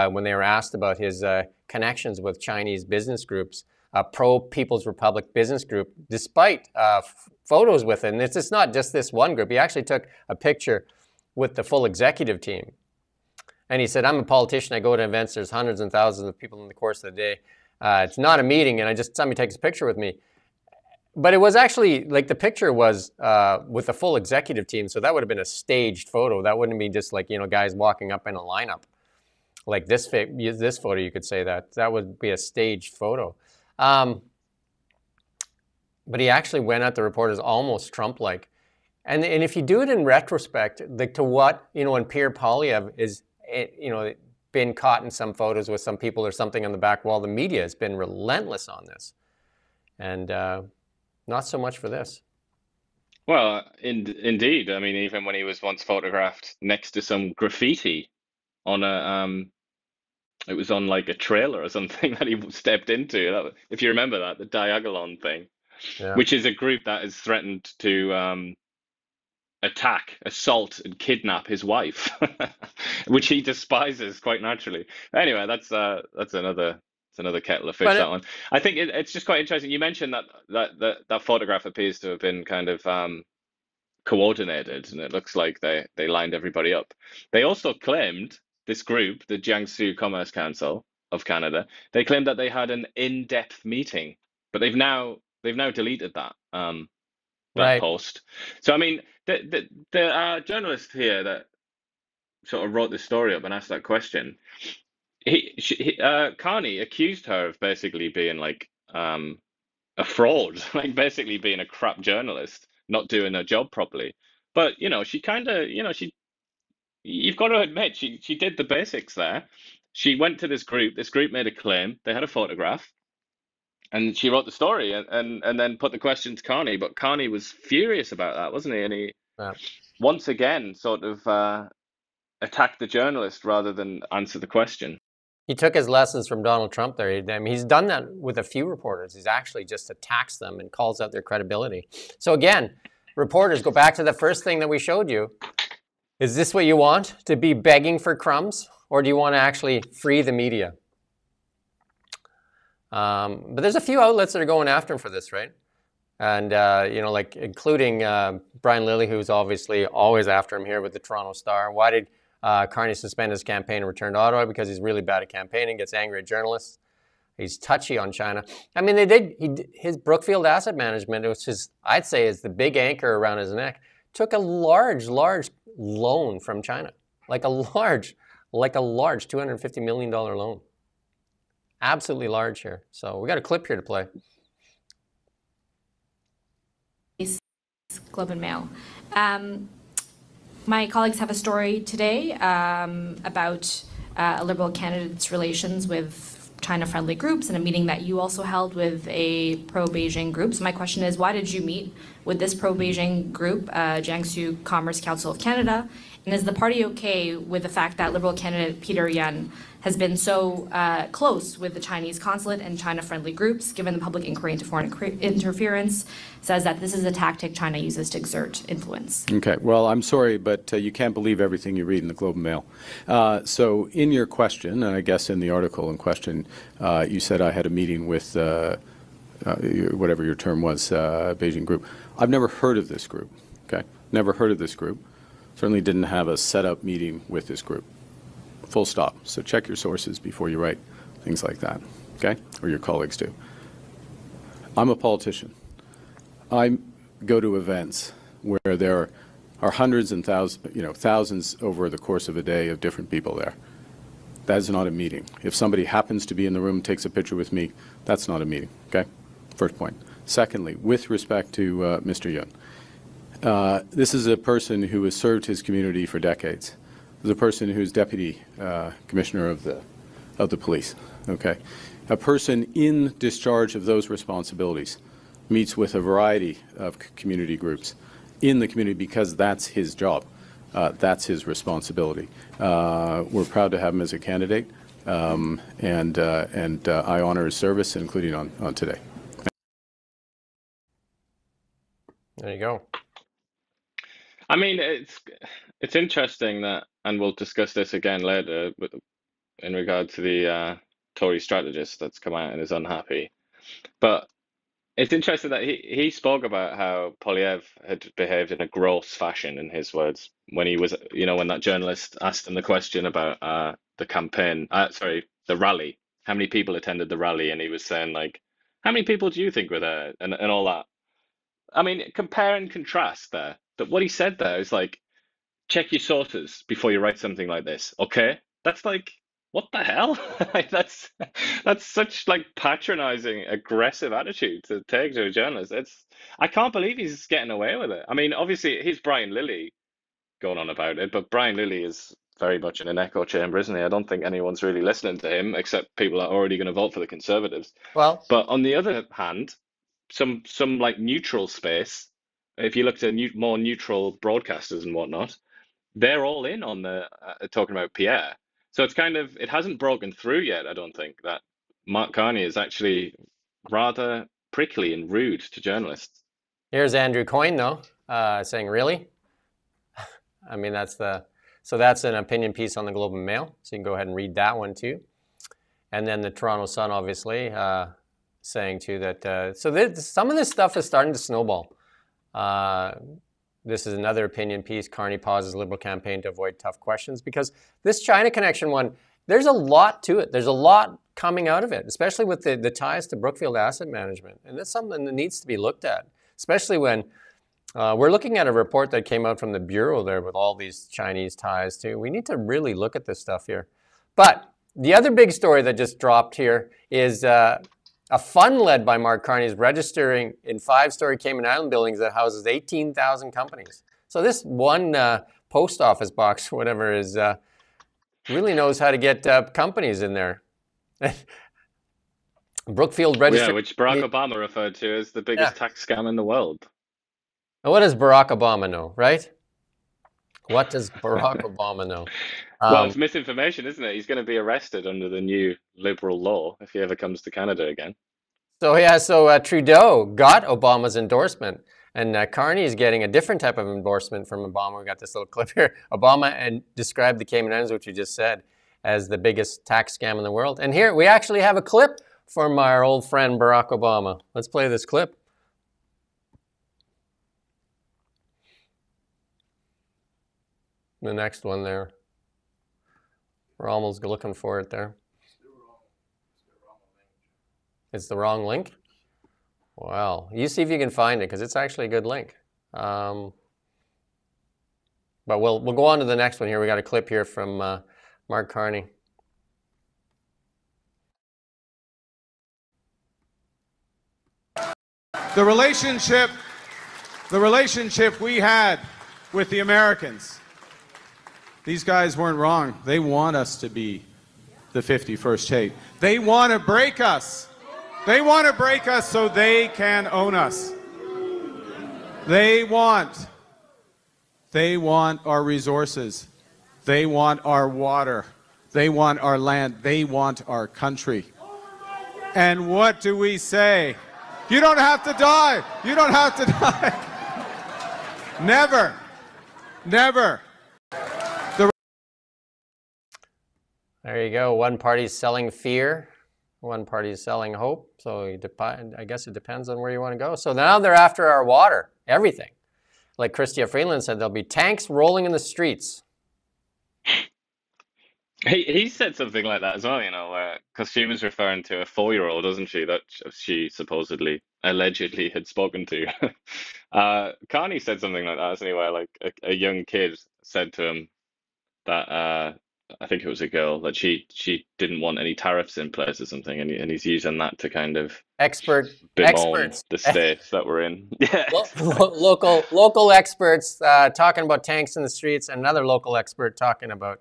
when they were asked about his connections with Chinese business groups, pro-People's Republic business group, despite photos with it. And it's not just this one group. He actually took a picture with the full executive team. And he said, "I'm a politician. I go to events. There's hundreds and thousands of people in the course of the day. It's not a meeting, and somebody takes a picture with me." But it was actually like the picture was with the full executive team, so that would have been a staged photo. That wouldn't be just like, you know, guys walking up in a lineup. Like this photo, you could say that would be a staged photo. But he actually went at the reporters almost Trump-like. And if you do it in retrospect, to what, you know, when Pierre Poilievre is, you know, been caught in some photos with some people or something on the back wall, the media has been relentless on this. And not so much for this. Well, indeed. I mean, even when he was once photographed next to some graffiti on it was on like a trailer or something that he stepped into. If you remember that, the Diagolon thing, Yeah. which is a group that is threatened to attack, assault, and kidnap his wife, which he despises quite naturally. Anyway, that's another kettle of fish. That one. I think it's just quite interesting. You mentioned that photograph appears to have been kind of coordinated, and it looks like they lined everybody up. They also claimed, this group, the Jiangsu Commerce Council of Canada, they claimed that they had an in-depth meeting, but they've now deleted that Right. post. So I mean, the journalist here that sort of wrote the story up and asked that question, Carney accused her of basically being like a fraud, like basically being a crap journalist, not doing her job properly. But you know, she kind of, you know, you've got to admit, she did the basics there. She went to this group. This group made a claim. They had a photograph, and she wrote the story and then put the question to Carney. But Carney was furious about that, wasn't he? And he once again sort of attacked the journalist rather than answer the question. He took his lessons from Donald Trump there. I mean, he's done that with a few reporters. He's actually just attacks them and calls out their credibility. So again, reporters, go back to the first thing that we showed you. Is this what you want, to be begging for crumbs? Or do you want to actually free the media? But there's a few outlets that are going after him for this, right? And, you know, like including Brian Lilley, who's obviously always after him here with the Toronto Star. Why did Carney suspend his campaign and return to Ottawa? Because he's really bad at campaigning, gets angry at journalists. He's touchy on China. I mean, his Brookfield Asset Management, which is, I'd say, is the big anchor around his neck, took a large loan from China, like a large $250 million loan. Absolutely large here. So we got a clip here to play. Globe and Mail. My colleagues have a story today about a Liberal candidate's relations with China-friendly groups and a meeting that you also held with a pro-Beijing group. So my question is, why did you meet with this pro-Beijing group, Jiangsu Commerce Council of Canada? And is the party okay with the fact that Liberal candidate Peter Yan has been so close with the Chinese consulate and China-friendly groups, given the public inquiry into foreign interference, says that this is a tactic China uses to exert influence? Okay. Well, I'm sorry, but you can't believe everything you read in the Globe and Mail. So in your question, and I guess in the article in question, you said I had a meeting with whatever your term was, Beijing group. I've never heard of this group. Okay. Never heard of this group. Certainly didn't have a set-up meeting with this group. Full stop. So check your sources before you write things like that, okay? Or your colleagues do. I'm a politician. I go to events where there are hundreds and thousands over the course of a day of different people there. That is not a meeting. If somebody happens to be in the room, takes a picture with me, that's not a meeting, okay? First point. Secondly, with respect to Mr. Yun, this is a person who has served his community for decades. This is a person who's deputy commissioner of the police. Okay, a person in discharge of those responsibilities meets with a variety of community groups in the community because that's his job. That's his responsibility. We're proud to have him as a candidate, and I honor his service, including on today. There you go. I mean, it's interesting that, and we'll discuss this again later, in regard to the Tory strategist that's come out and is unhappy. But it's interesting that he spoke about how Poilievre had behaved in a gross fashion, in his words, when he was, you know, when that journalist asked him the question about the campaign, the rally, how many people attended the rally, and he was saying like, how many people do you think were there, and all that. I mean, compare and contrast there. That what he said there is like, check your sources before you write something like this. Okay, that's like, what the hell? Like, that's such like patronizing, aggressive attitude to take to a journalist. I can't believe he's getting away with it. I mean, obviously he's Brian Lilly going on about it, but Brian Lilly is very much in an echo chamber, isn't he? I don't think anyone's really listening to him except people that are already going to vote for the Conservatives. Well, But on the other hand, some like neutral space, if you looked at more neutral broadcasters and whatnot, they're all in on the talking about Pierre. So it's kind of, it hasn't broken through yet, I don't think, that Mark Carney is actually rather prickly and rude to journalists. here's Andrew Coyne, though, saying, really? I mean, so that's an opinion piece on the Globe and Mail. So you can go ahead and read that one too. And then the Toronto Sun, obviously, saying too that, some of this stuff is starting to snowball. This is another opinion piece. Carney pauses Liberal campaign to avoid tough questions, because this China connection one, there's a lot to it. There's a lot coming out of it, especially with the ties to Brookfield Asset Management. And that's something that needs to be looked at, especially when we're looking at a report that came out from the Bureau there with all these Chinese ties too. We need to really look at this stuff here. But the other big story that just dropped here is a fund led by Mark Carney is registering in 5-story Cayman Island buildings that houses 18,000 companies. So this one post office box, whatever, is really knows how to get companies in there. Brookfield registered. Yeah, which Barack Obama referred to as the biggest tax scam in the world. And what does Barack Obama know, right? What does Barack Obama know? Well, it's misinformation, isn't it? He's going to be arrested under the new liberal law if he ever comes to Canada again. So Trudeau got Obama's endorsement, and Carney is getting a different type of endorsement from Obama. We got this little clip here. Obama described the Cayman Islands, which you just said, as the biggest tax scam in the world. And here we actually have a clip from our old friend Barack Obama. Let's play this clip. The next one there. We're almost looking for it there. It's the wrong link? Wow. You see if you can find it, because it's actually a good link. But we'll go on to the next one here. We got a clip here from Mark Carney. The relationship we had with the Americans. These guys weren't wrong. They want us to be the 51st state. They want to break us. They want to break us so they can own us. They want our resources. They want our water. They want our land. They want our country. And what do we say? You don't have to die. You don't have to die. Never. Never. There you go. One party's selling fear, one party's selling hope. So I guess it depends on where you want to go. So now they're after our water, everything. Like Chrystia Freeland said, there'll be tanks rolling in the streets. He said something like that as well, you know, because she was referring to a 4-year-old, wasn't she, that she supposedly, allegedly had spoken to. Carney said something like that, anyway, like a young kid said to him that, I think it was a girl, that she didn't want any tariffs in place or something, and he's using that to kind of bemoan the state that we're in. Yeah. Local experts talking about tanks in the streets, and another local expert talking about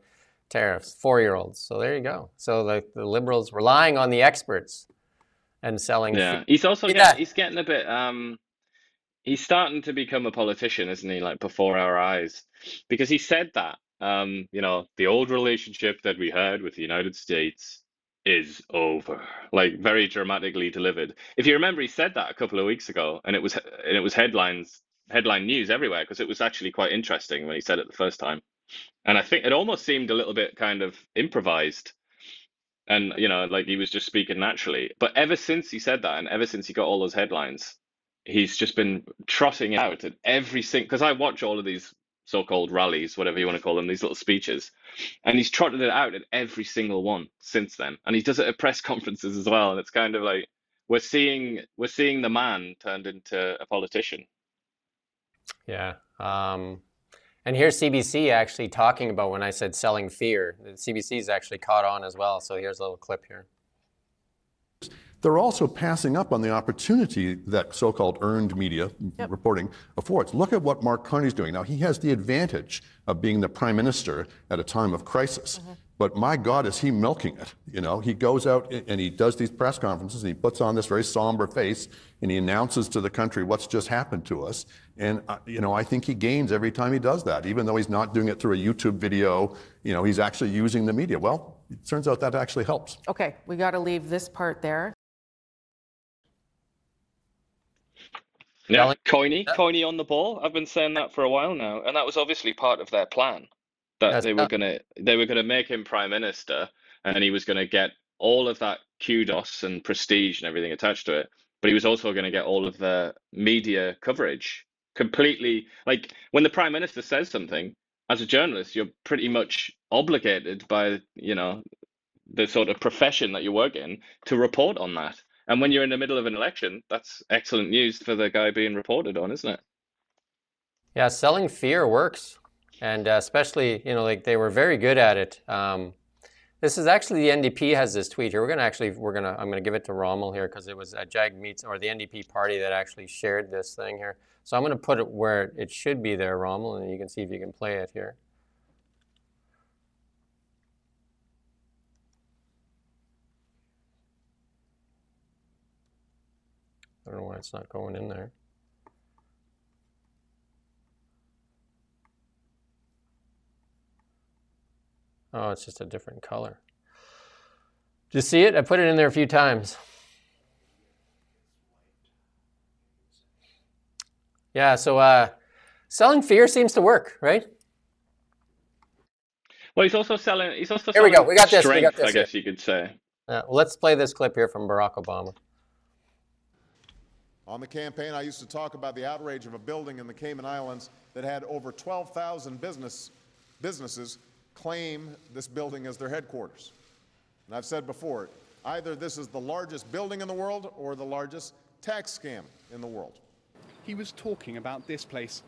tariffs, 4-year-olds. So there you go. So the Liberals relying on the experts and selling. Yeah, he's also he's getting a bit. He's starting to become a politician, isn't he? Like before our eyes, because he said that. You know, the old relationship that we had with the United States is over. Like very dramatically delivered. If you remember, he said that a couple of weeks ago, and it was headline news everywhere, because it was actually quite interesting when he said it the first time. And I think it almost seemed a little bit kind of improvised, and you know, like he was just speaking naturally. But ever since he said that, and ever since he got all those headlines, he's just been trotting out at every single. Because I watch all of these so-called rallies, whatever you want to call them, these little speeches, and he's trotted it out at every single one since then. And he does it at press conferences as well. And it's kind of like we're seeing the man turned into a politician. Yeah. And here's CBC actually talking about when I said selling fear. The CBC's actually caught on as well. So here's a little clip here. They're also passing up on the opportunity that so-called earned media reporting affords. Look at what Mark Carney's doing. Now, he has the advantage of being the prime minister at a time of crisis. But my God, is he milking it? You know, he goes out and he does these press conferences and he puts on this very somber face and he announces to the country what's just happened to us. And, you know, I think he gains every time he does that, even though he's not doing it through a YouTube video. You know, he's actually using the media. Well, it turns out that actually helps. Okay, we got to leave this part there. Yeah, Coiney on the ball. I've been saying that for a while now, and that was obviously part of their plan. That they were gonna make him prime minister, and he was gonna get all of that kudos and prestige and everything attached to it. But he was also gonna get all of the media coverage. Completely, like when the prime minister says something, as a journalist, you're pretty much obligated by, you know, the sort of profession that you work in to report on that. And when you're in the middle of an election, that's excellent news for the guy being reported on, isn't it? Yeah, selling fear works. And especially, you know, like they were very good at it. This is actually, the NDP has this tweet here. I'm gonna give it to Rommel here because it was Jagmeet or the NDP party that actually shared this thing here. So I'm gonna put it where it should be there, Rommel, and you can see if you can play it here. I don't know why it's not going in there. Oh, it's just a different color. Do you see it? I put it in there a few times. Yeah, so selling fear seems to work, right? Well, he's also selling. Here we go. We got this. Strength, I guess you could say. Well, let's play this clip here from Barack Obama. On the campaign, I used to talk about the outrage of a building in the Cayman Islands that had over 12,000 businesses claim this building as their headquarters. And I've said before, either this is the largest building in the world or the largest tax scam in the world. He was talking about this place,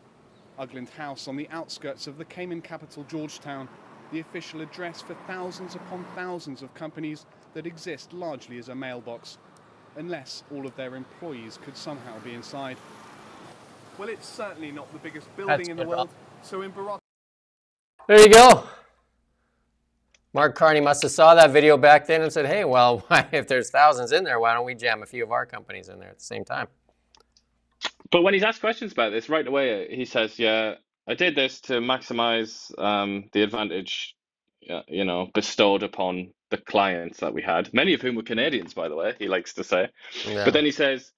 Ugland House on the outskirts of the Cayman capital, Georgetown, the official address for thousands upon thousands of companies that exist largely as a mailbox, unless all of their employees could somehow be inside. Well, it's certainly not the biggest building in the world, so in Barack... There you go. Mark Carney must have saw that video back then and said, hey, well, if there's thousands in there, why don't we jam a few of our companies in there at the same time? But when he's asked questions about this, right away, he says, yeah, I did this to maximize the advantage, you know, bestowed upon the clients that we had, many of whom were Canadians, by the way, he likes to say. Yeah. But then he says,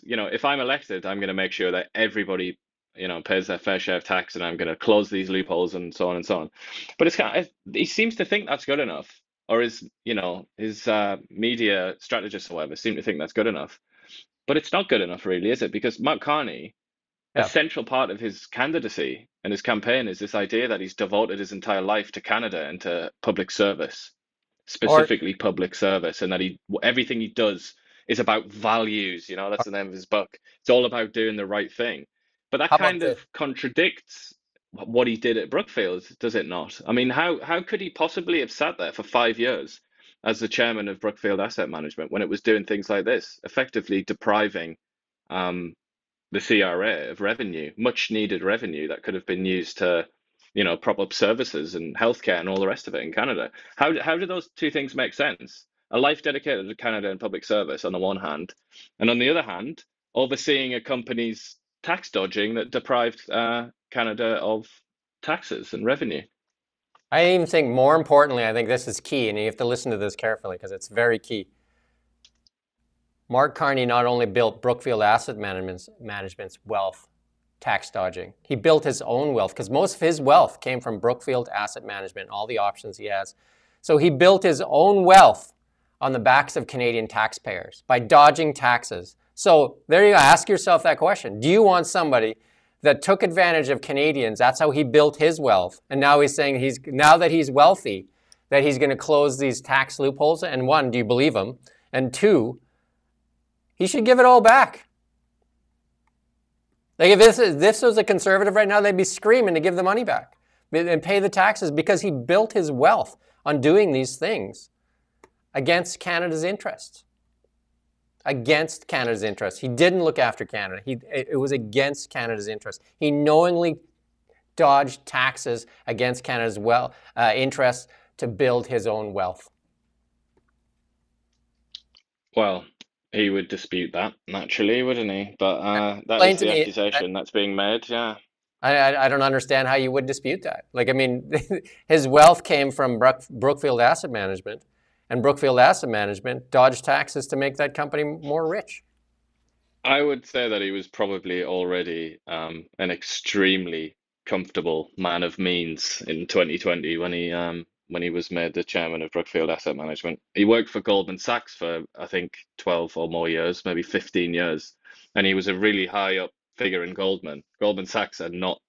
you know, if I'm elected, I'm going to make sure that everybody, you know, pays their fair share of tax, and I'm going to close these loopholes and so on and so on. But it's kind of, he seems to think that's good enough, or his, you know, his media strategists or whatever seem to think that's good enough. But it's not good enough, really, is it? Because Mark Carney, a central part of his candidacy and his campaign is this idea that he's devoted his entire life to Canada and to public service, specifically public service, and that everything he does is about values. You know, that's the name of his book. It's all about doing the right thing. But that kind of contradicts what he did at Brookfield, does it not? I mean, how could he possibly have sat there for 5 years as the chairman of Brookfield Asset Management when it was doing things like this, effectively depriving the CRA of revenue, much needed revenue that could have been used to, you know, prop up services and healthcare and all the rest of it in Canada? How do those two things make sense? A life dedicated to Canada and public service on the one hand, and on the other hand, overseeing a company's tax dodging that deprived Canada of taxes and revenue. I even think more importantly, I think this is key, and you have to listen to this carefully because it's very key. Mark Carney not only built Brookfield Asset Management's wealth, tax dodging, he built his own wealth because most of his wealth came from Brookfield Asset Management, all the options he has. So he built his own wealth on the backs of Canadian taxpayers by dodging taxes. So there you go, ask yourself that question. Do you want somebody that took advantage of Canadians? That's how he built his wealth. And now he's saying now that he's wealthy, that he's going to close these tax loopholes. And one, do you believe him? And two, he should give it all back. Like if this was a conservative right now, they'd be screaming to give the money back and pay the taxes because he built his wealth on doing these things against Canada's interests. Against Canada's interests. He didn't look after Canada. It was against Canada's interests. He knowingly dodged taxes against Canada's interests to build his own wealth. Well, he would dispute that naturally, wouldn't he? But that is the accusation that's being made. Yeah. I don't understand how you would dispute that. Like, I mean, his wealth came from Brookfield Asset Management, and Brookfield Asset Management dodged taxes to make that company more rich. I would say that he was probably already an extremely comfortable man of means in 2020 when he was made the chairman of Brookfield Asset Management. He worked for Goldman Sachs for, I think, 12 or more years, maybe 15 years, and he was a really high up figure in Goldman. Goldman Sachs are not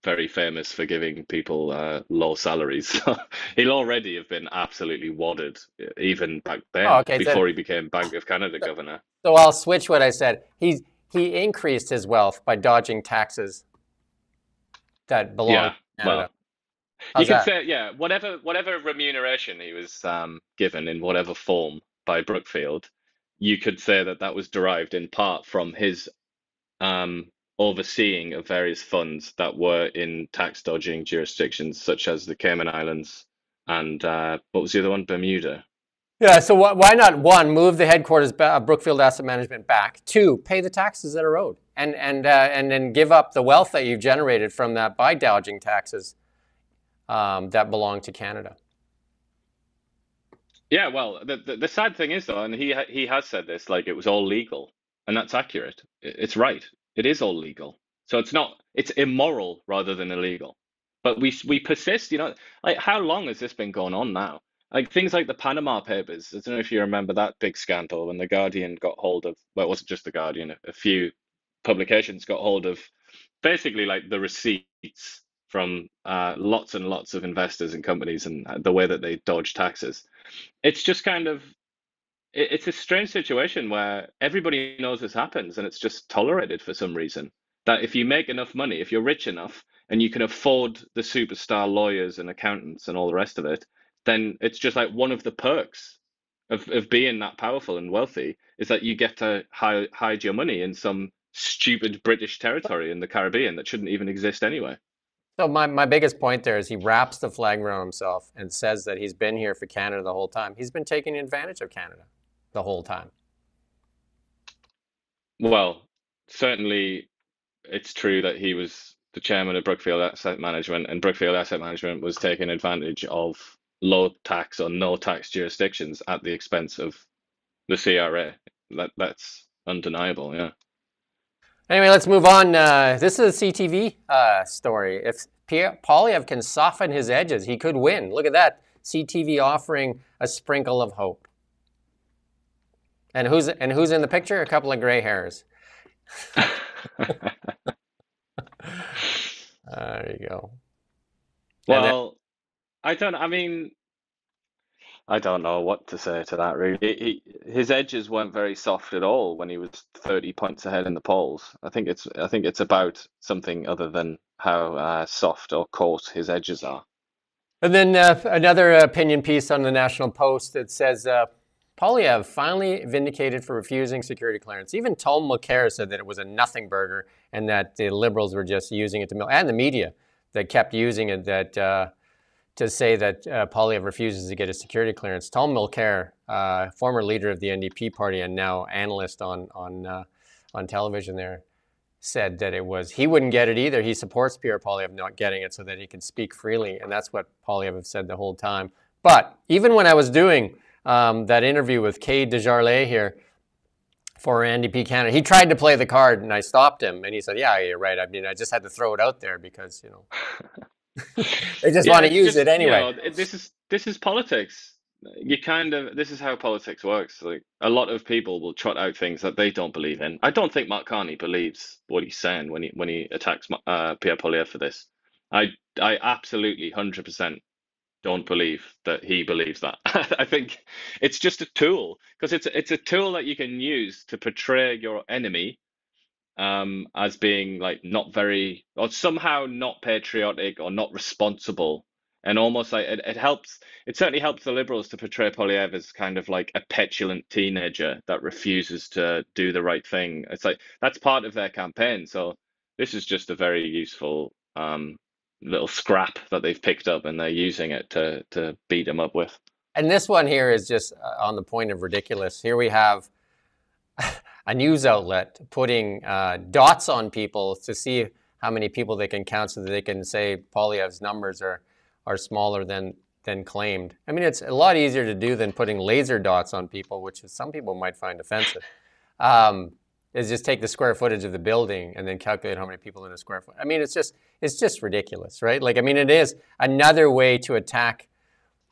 very famous for giving people low salaries. So he'll already have been absolutely wadded even back then, before he became Bank of Canada governor. So I'll switch what I said. He increased his wealth by dodging taxes that belong to Canada. Well, you could say, yeah, whatever remuneration he was given in whatever form by Brookfield, you could say that was derived in part from his overseeing of various funds that were in tax dodging jurisdictions such as the Cayman Islands and what was the other one? Bermuda. Yeah, so why not, one, move the headquarters of Brookfield Asset Management back, two, pay the taxes that are owed, and then give up the wealth that you've generated from that by dodging taxes that belong to Canada. Yeah, well, the sad thing is though, and he has said this, like it was all legal, and that's accurate. It's right. It is all legal. So it's immoral rather than illegal. But we persist, you know, like how long has this been going on now? Like things like the Panama Papers. I don't know if you remember that big scandal when the Guardian got hold of, well, it wasn't just the Guardian, a few publications got hold of basically like the receipts from lots and lots of investors and companies and the way that they dodge taxes. It's just kind of, it's a strange situation where everybody knows this happens and it's just tolerated for some reason. That if you make enough money, if you're rich enough and you can afford the superstar lawyers and accountants and all the rest of it, then it's just like one of the perks of being that powerful and wealthy is that you get to hide your money in some stupid British territory in the Caribbean that shouldn't even exist anyway. So my biggest point there is he wraps the flag around himself and says that he's been here for Canada the whole time. He's been taking advantage of Canada the whole time. Well, certainly it's true that he was the chairman of Brookfield Asset Management, and Brookfield Asset Management was taking advantage of low tax or no tax jurisdictions at the expense of the CRA. That's undeniable, yeah. Anyway, let's move on. This is a CTV story. If Pierre Poilievre can soften his edges, he could win. Look at that. CTV offering a sprinkle of hope. And who's in the picture? A couple of gray hairs. There you go. Well, I don't know what to say to that, really. His edges weren't very soft at all when he was 30 points ahead in the polls. I think it's about something other than how soft or coarse his edges are. And then another opinion piece on the National Post that says Poilievre finally vindicated for refusing security clearance. Even Tom Mulcair said that it was a nothing burger and that the Liberals were just using it to and the media that kept using it to say that Poilievre refuses to get a security clearance. Tom Mulcair, former leader of the NDP party and now analyst on television there, said that he wouldn't get it either. He supports Pierre Poilievre not getting it so that he can speak freely, and that's what Poilievre said the whole time. But even when I was doing that interview with Kay Desjardins here for NDP Canada, he tried to play the card, and I stopped him, and he said, "Yeah, you're right. I mean, I just had to throw it out there because, you know." They just want to use it anyway. You know, this is politics. This is how politics works. Like a lot of people will trot out things that they don't believe in. I don't think Mark Carney believes what he's saying when he attacks Pierre Poilievre for this. I absolutely 100% don't believe that he believes that. I think it's just a tool because it's a tool that you can use to portray your enemy as being like not very, or somehow not patriotic or not responsible. And almost like it certainly helps the Liberals to portray Poilievre as kind of like a petulant teenager that refuses to do the right thing. It's like that's part of their campaign. So this is just a very useful little scrap that they've picked up, and they're using it to beat him up with. And this one here is just on the point of ridiculous. Here we have a news outlet putting dots on people to see how many people they can count so that they can say Poilievre's numbers are smaller than claimed. I mean, it's a lot easier to do than putting laser dots on people, which some people might find offensive. Is just take the square footage of the building and then calculate how many people in a square foot. I mean, it's just ridiculous, right? Like, I mean, it is another way to attack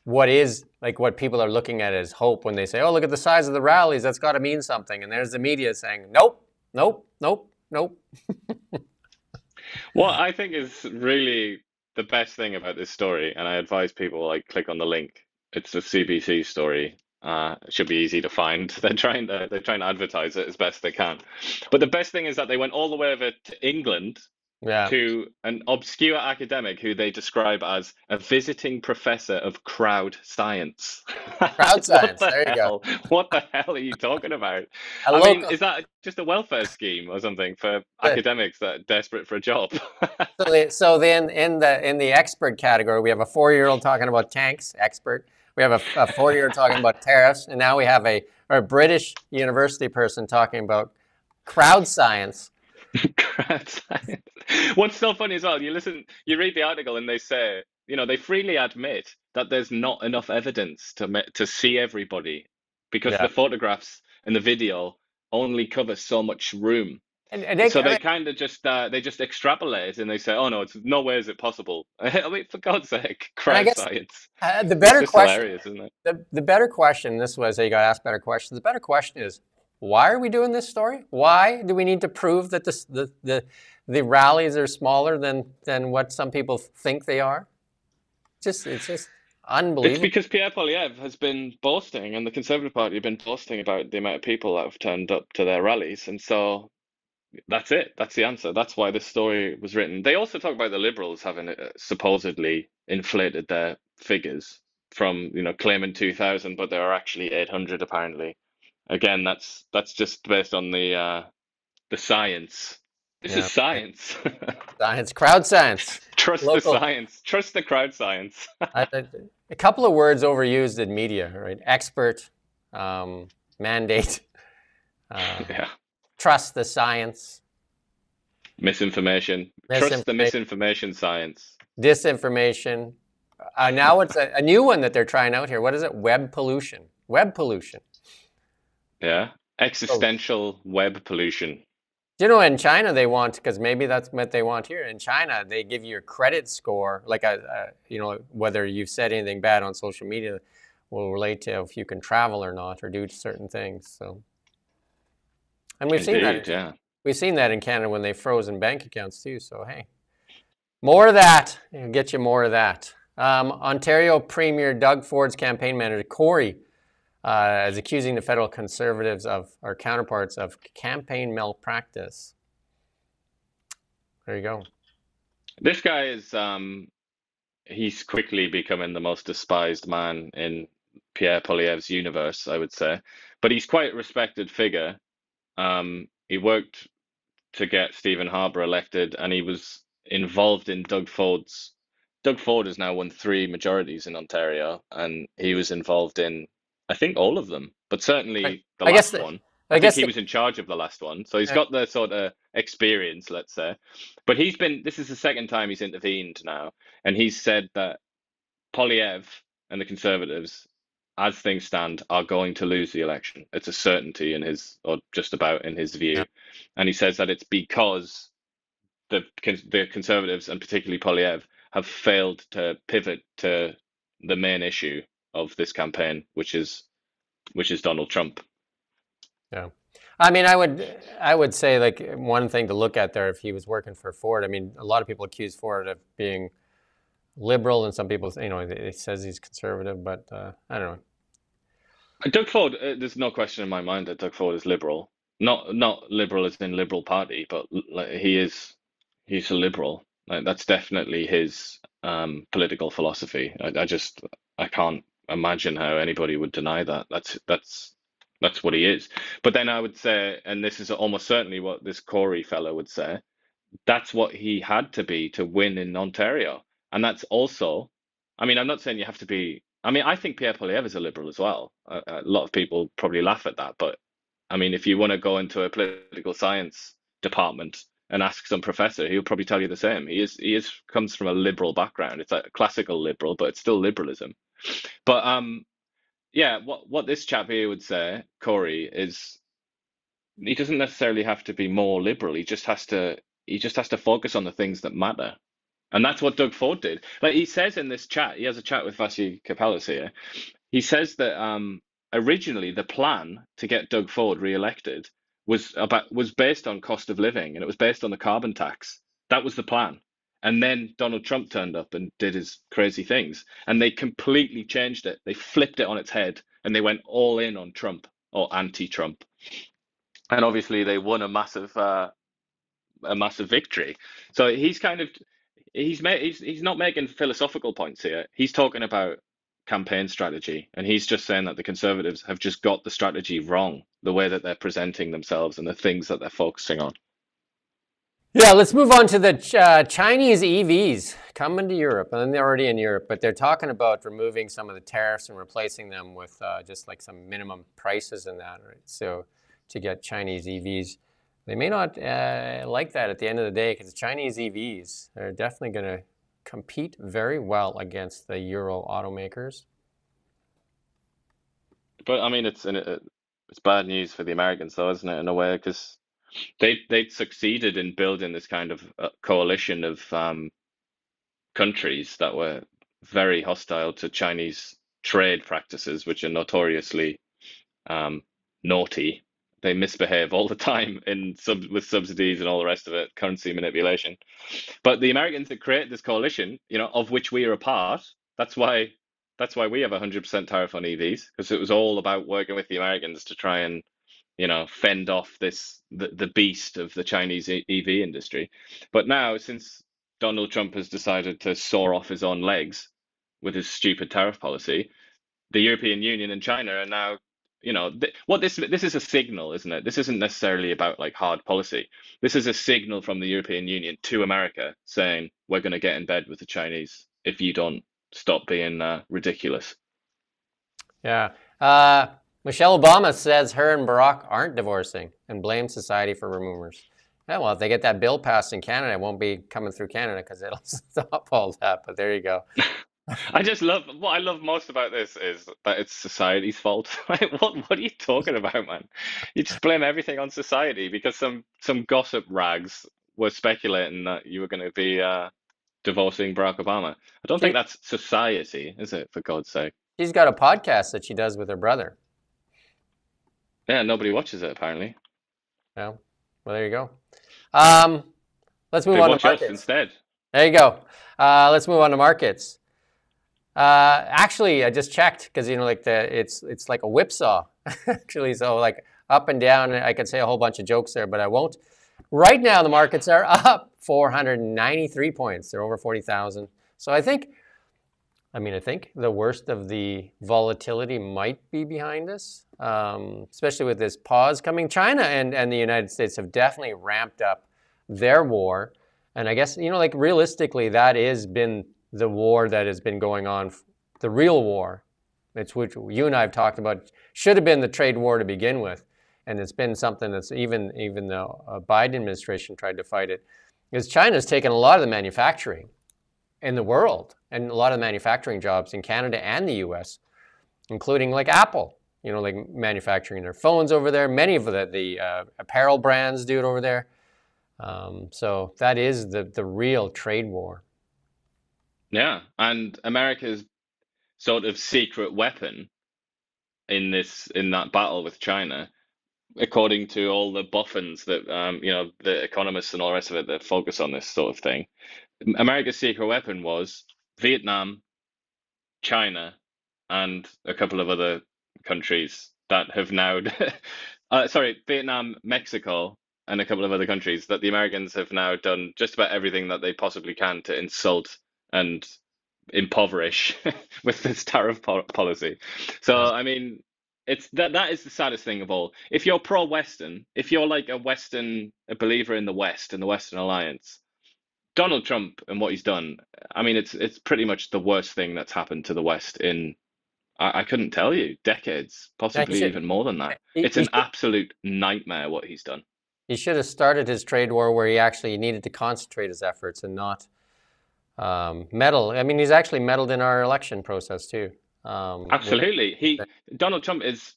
what is like what people are looking at as hope when they say, oh, look at the size of the rallies, that's got to mean something. And there's the media saying, nope, nope, nope, nope. What I think is really the best thing about this story, and I advise people like click on the link. It's a CBC story. It should be easy to find. They're trying to advertise it as best they can. But the best thing is that they went all the way over to England to an obscure academic who they describe as a visiting professor of crowd science. Crowd science, there you go. What the hell are you talking about? I mean, is that just a welfare scheme or something for academics that are desperate for a job? So then in the expert category, we have a 4-year-old talking about tanks, expert. We have a 4-year-old talking about tariffs, and now we have a British university person talking about crowd science. Crowd science. What's so funny as well, you read the article and they say, they freely admit that there's not enough evidence to see everybody because the photographs and the video only cover so much room. And so they kind of just extrapolate and they say, oh no, it's no way is it possible. I mean, for God's sake, crowd science. The better question, hilarious, isn't it? The better question, this was, you got asked better questions. The better question is, why are we doing this story? Why do we need to prove that the rallies are smaller than what some people think they are? It's just unbelievable. It's because Pierre Poilievre has been boasting, and the Conservative Party have been boasting about the amount of people that have turned up to their rallies, and so that's it. That's the answer. That's why this story was written. They also talk about the Liberals having supposedly inflated their figures from claiming 2,000, but there are actually 800 apparently. Again, that's just based on the science. This is science. Science, crowd science. Trust the science. Trust the crowd science. A couple of words overused in media, right? Expert, mandate, trust the science. Misinformation. Trust the misinformation science. Disinformation. Now it's a new one that they're trying out here. What is it? Web pollution. Web pollution. Yeah, existential web pollution. In China they want, because maybe that's what they want here. In China, they give you a credit score, like whether you've said anything bad on social media will relate to if you can travel or not or do certain things. So, and we've seen that. We've seen that in Canada when they've frozen bank accounts too. So hey, more of that. It'll get you more of that. Ontario Premier Doug Ford's campaign manager Corey is accusing the federal Conservatives of our counterparts of campaign malpractice. There you go. This guy is he's quickly becoming the most despised man in Pierre Poilievre's universe, I would say. But he's quite a respected figure. He worked to get Stephen Harper elected, and he was involved in Doug Ford's. Doug Ford has now won 3 majorities in Ontario, and he was involved in, I think, all of them, but certainly the last one. I think he was in charge of the last one, so he's got the sort of experience, let's say. But this is the second time he's intervened now, and he's said that Poilievre and the Conservatives, as things stand, are going to lose the election. It's a certainty in his, or just about in his view. And he says that it's because the Conservatives, and particularly Poilievre, have failed to pivot to the main issue of this campaign, which is Donald Trump. Yeah, I mean, I would say, like, one thing to look at there, if he was working for Ford. I mean, a lot of people accuse Ford of being liberal, and some people, he says he's conservative, but I don't know. Doug Ford, there's no question in my mind that Doug Ford is liberal. not liberal as in Liberal Party, but like he's a liberal. Like that's definitely his political philosophy. I can't imagine how anybody would deny that. That's what he is. But then I would say, and this is almost certainly what this Corey fellow would say, that's what he had to be to win in Ontario. And that's also, I mean, I'm not saying you have to be, I mean, I think Pierre Poilievre is a liberal as well. A lot of people probably laugh at that, but I mean, if you want to go into a political science department and ask some professor, he'll probably tell you the same. He is comes from a liberal background. It's like a classical liberal, but it's still liberalism. But yeah, what this chap here would say, Corey, is he doesn't necessarily have to be more liberal. He just has to focus on the things that matter. And that's what Doug Ford did. Like he says in this chat, he has a chat with Vasi Kapelas here. He says that originally the plan to get Doug Ford re-elected was based on cost of living, and it was based on the carbon tax. That was the plan. And then Donald Trump turned up and did his crazy things, and they completely changed it. They flipped it on its head, and they went all in on Trump or anti-Trump. And obviously they won a massive victory. So he's not making philosophical points here. He's talking about campaign strategy, and he's just saying that the Conservatives have just got the strategy wrong, the way that they're presenting themselves and the things that they're focusing on. Yeah, let's move on to the Chinese EVs coming to Europe, and they're already in Europe, but they're talking about removing some of the tariffs and replacing them with just like some minimum prices and that, right? So to get Chinese EVs. They may not like that at the end of the day, because Chinese EVs are definitely going to compete very well against the Euro automakers. But I mean, it's bad news for the Americans, though, isn't it, in a way? Because they'd succeeded in building this kind of coalition of countries that were very hostile to Chinese trade practices, which are notoriously naughty. They misbehave all the time with subsidies and all the rest of it, currency manipulation. But the Americans that created this coalition, of which we are a part, that's why we have 100% tariff on EVs, because it was all about working with the Americans to try and, fend off the beast of the Chinese EV industry. But now, since Donald Trump has decided to soar off his own legs with his stupid tariff policy, the European Union and China are now, this is a signal, isn't it? This isn't necessarily about like hard policy. This is a signal from the European Union to America saying, we're going to get in bed with the Chinese if you don't stop being ridiculous. Yeah. Michelle Obama says her and Barack aren't divorcing and blames society for rumors. Yeah, well, if they get that bill passed in Canada, it won't be coming through Canada because it'll stop all that. But there you go. What I love most about this is that it's society's fault. Like, what are you talking about, man? You just blame everything on society because some gossip rags were speculating that you were going to be divorcing Barack Obama. I don't think that's society, is it, for God's sake? She's got a podcast that she does with her brother. Yeah, nobody watches it, apparently. Yeah, well, there you go. Let's move on to markets instead. There you go. Let's move on to markets. Actually, I just checked because it's like a whipsaw. Actually, so like up and down. I could say a whole bunch of jokes there, but I won't. Right now, the markets are up 493 points. They're over 40,000. So I think the worst of the volatility might be behind us, especially with this pause coming. China and the United States have definitely ramped up their war. And I guess, realistically, that has been the war that has been going on, the real war. It's which you and I have talked about, should have been the trade war to begin with. And it's been something that's even though a Biden administration tried to fight it, is China's taken a lot of the manufacturing in the world and a lot of the manufacturing jobs in Canada and the US, including like Apple, like manufacturing their phones over there. Many of the apparel brands do it over there. So that is the real trade war. Yeah, and America's sort of secret weapon in that battle with China, according to all the boffins that the economists and all the rest of it that focus on this sort of thing, America's secret weapon was Vietnam, China, and a couple of other countries that have now Sorry, Vietnam, Mexico, and a couple of other countries that the Americans have now done just about everything that they possibly can to insult and impoverish with this tariff policy. So, Yeah. I mean, it's that is the saddest thing of all. If you're pro-Western, if you're like a believer in the West and the Western Alliance, Donald Trump and what he's done, I mean, it's pretty much the worst thing that's happened to the West in I couldn't tell you, decades, Yeah, possibly even more than that. he, It's he an should, absolute nightmare what he's done. he should have started his trade war where he actually needed to concentrate his efforts and not meddle. I mean, he's actually meddled in our election process too. Absolutely. Donald Trump is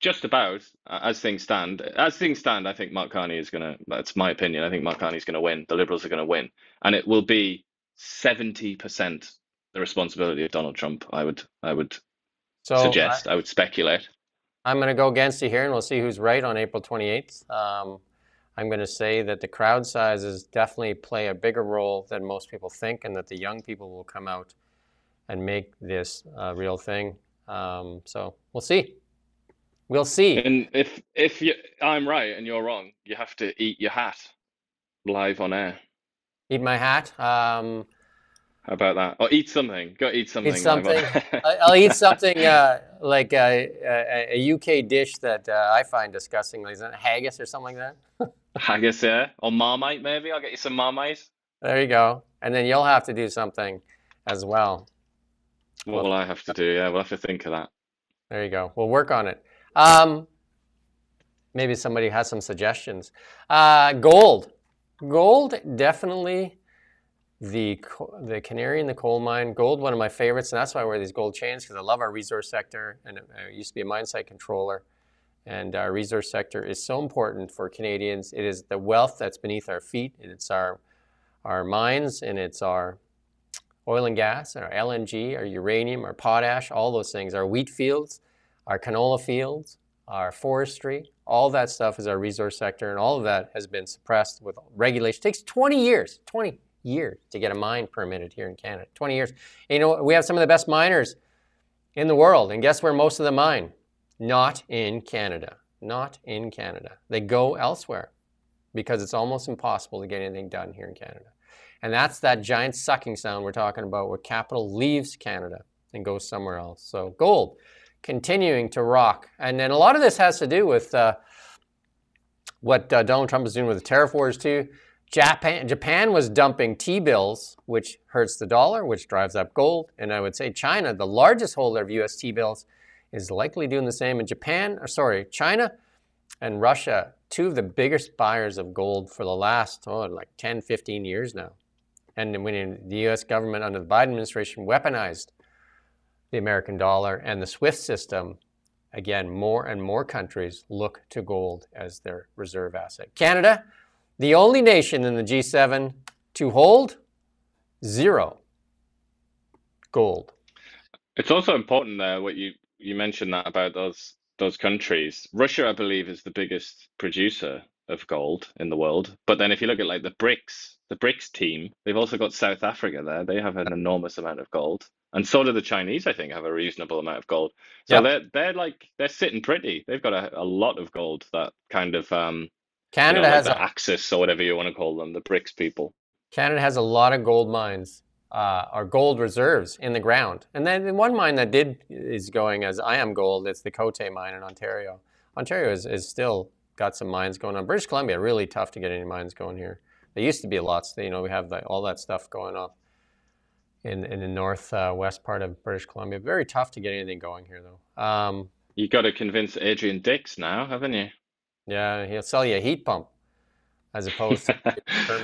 just about, as things stand, I think Mark Carney is gonna, that's my opinion, I think Mark Carney's gonna win. The Liberals are gonna win. And it will be 70% the responsibility of Donald Trump, I would suggest, I would speculate. I'm going to go against you here, and we'll see who's right on April 28th. I'm going to say that the crowd sizes definitely play a bigger role than most people think, and that the young people will come out and make this a real thing. So we'll see. We'll see. And if I'm right and you're wrong, you have to eat your hat live on air. Eat my hat. How about that? Or eat something. Go eat something. Eat something. I'll eat something like a UK dish that I find disgusting. Is it haggis or something like that? Haggis, yeah. Or Marmite, maybe. I'll get you some Marmite. There you go. And then you'll have to do something as well. What will I have to do? Yeah, we'll have to think of that. There you go. We'll work on it. Maybe somebody has some suggestions. Gold. Gold, definitely the canary in the coal mine. Gold, one of my favorites, and that's why I wear these gold chains, because I love our resource sector, and I used to be a mine site controller. And our resource sector is so important for Canadians. It is the wealth that's beneath our feet. It's our mines, and it's our oil and gas, our LNG, our uranium, our potash, all those things, our wheat fields, our canola fields, our forestry, all that stuff is our resource sector, and all of that has been suppressed with regulation. It takes 20 years to get a mine permitted here in Canada, 20 years. And you know, we have some of the best miners in the world, and guess where most of them mine? Not in Canada. Not in Canada. They go elsewhere because it's almost impossible to get anything done here in Canada. And that's that giant sucking sound we're talking about where capital leaves Canada and goes somewhere else. So gold continuing to rock. And then a lot of this has to do with what Donald Trump is doing with the tariff wars too. Japan was dumping T-bills, which hurts the dollar, which drives up gold. And I would say China, the largest holder of US T-bills, is likely doing the same. And China and Russia, two of the biggest buyers of gold for the last, like 10, 15 years now. And when the US government under the Biden administration weaponized the American dollar and the SWIFT system, again, more and more countries look to gold as their reserve asset. Canada, the only nation in the G7 to hold zero gold. It's also important there what you mentioned that about those countries. Russia, I believe, is the biggest producer of gold in the world. But then if you look at like the BRICS team, they've also got South Africa there. They have an enormous amount of gold. And so do the Chinese, I think, have a reasonable amount of gold. So they're sitting pretty. They've got a lot of gold, that kind of Canada has the Axis or whatever you want to call them, the BRICS people. Canada has a lot of gold mines, or gold reserves in the ground. And then the one mine that is going as IAMGOLD, it's the Cote mine in Ontario. Ontario is still got some mines going on. British Columbia, really tough to get any mines going here. There used to be lots, we have all that stuff going on in the northwest part of British Columbia. Very tough to get anything going here, though. You got to convince Adrian Dix now, haven't you? Yeah, he'll sell you a heat pump as opposed to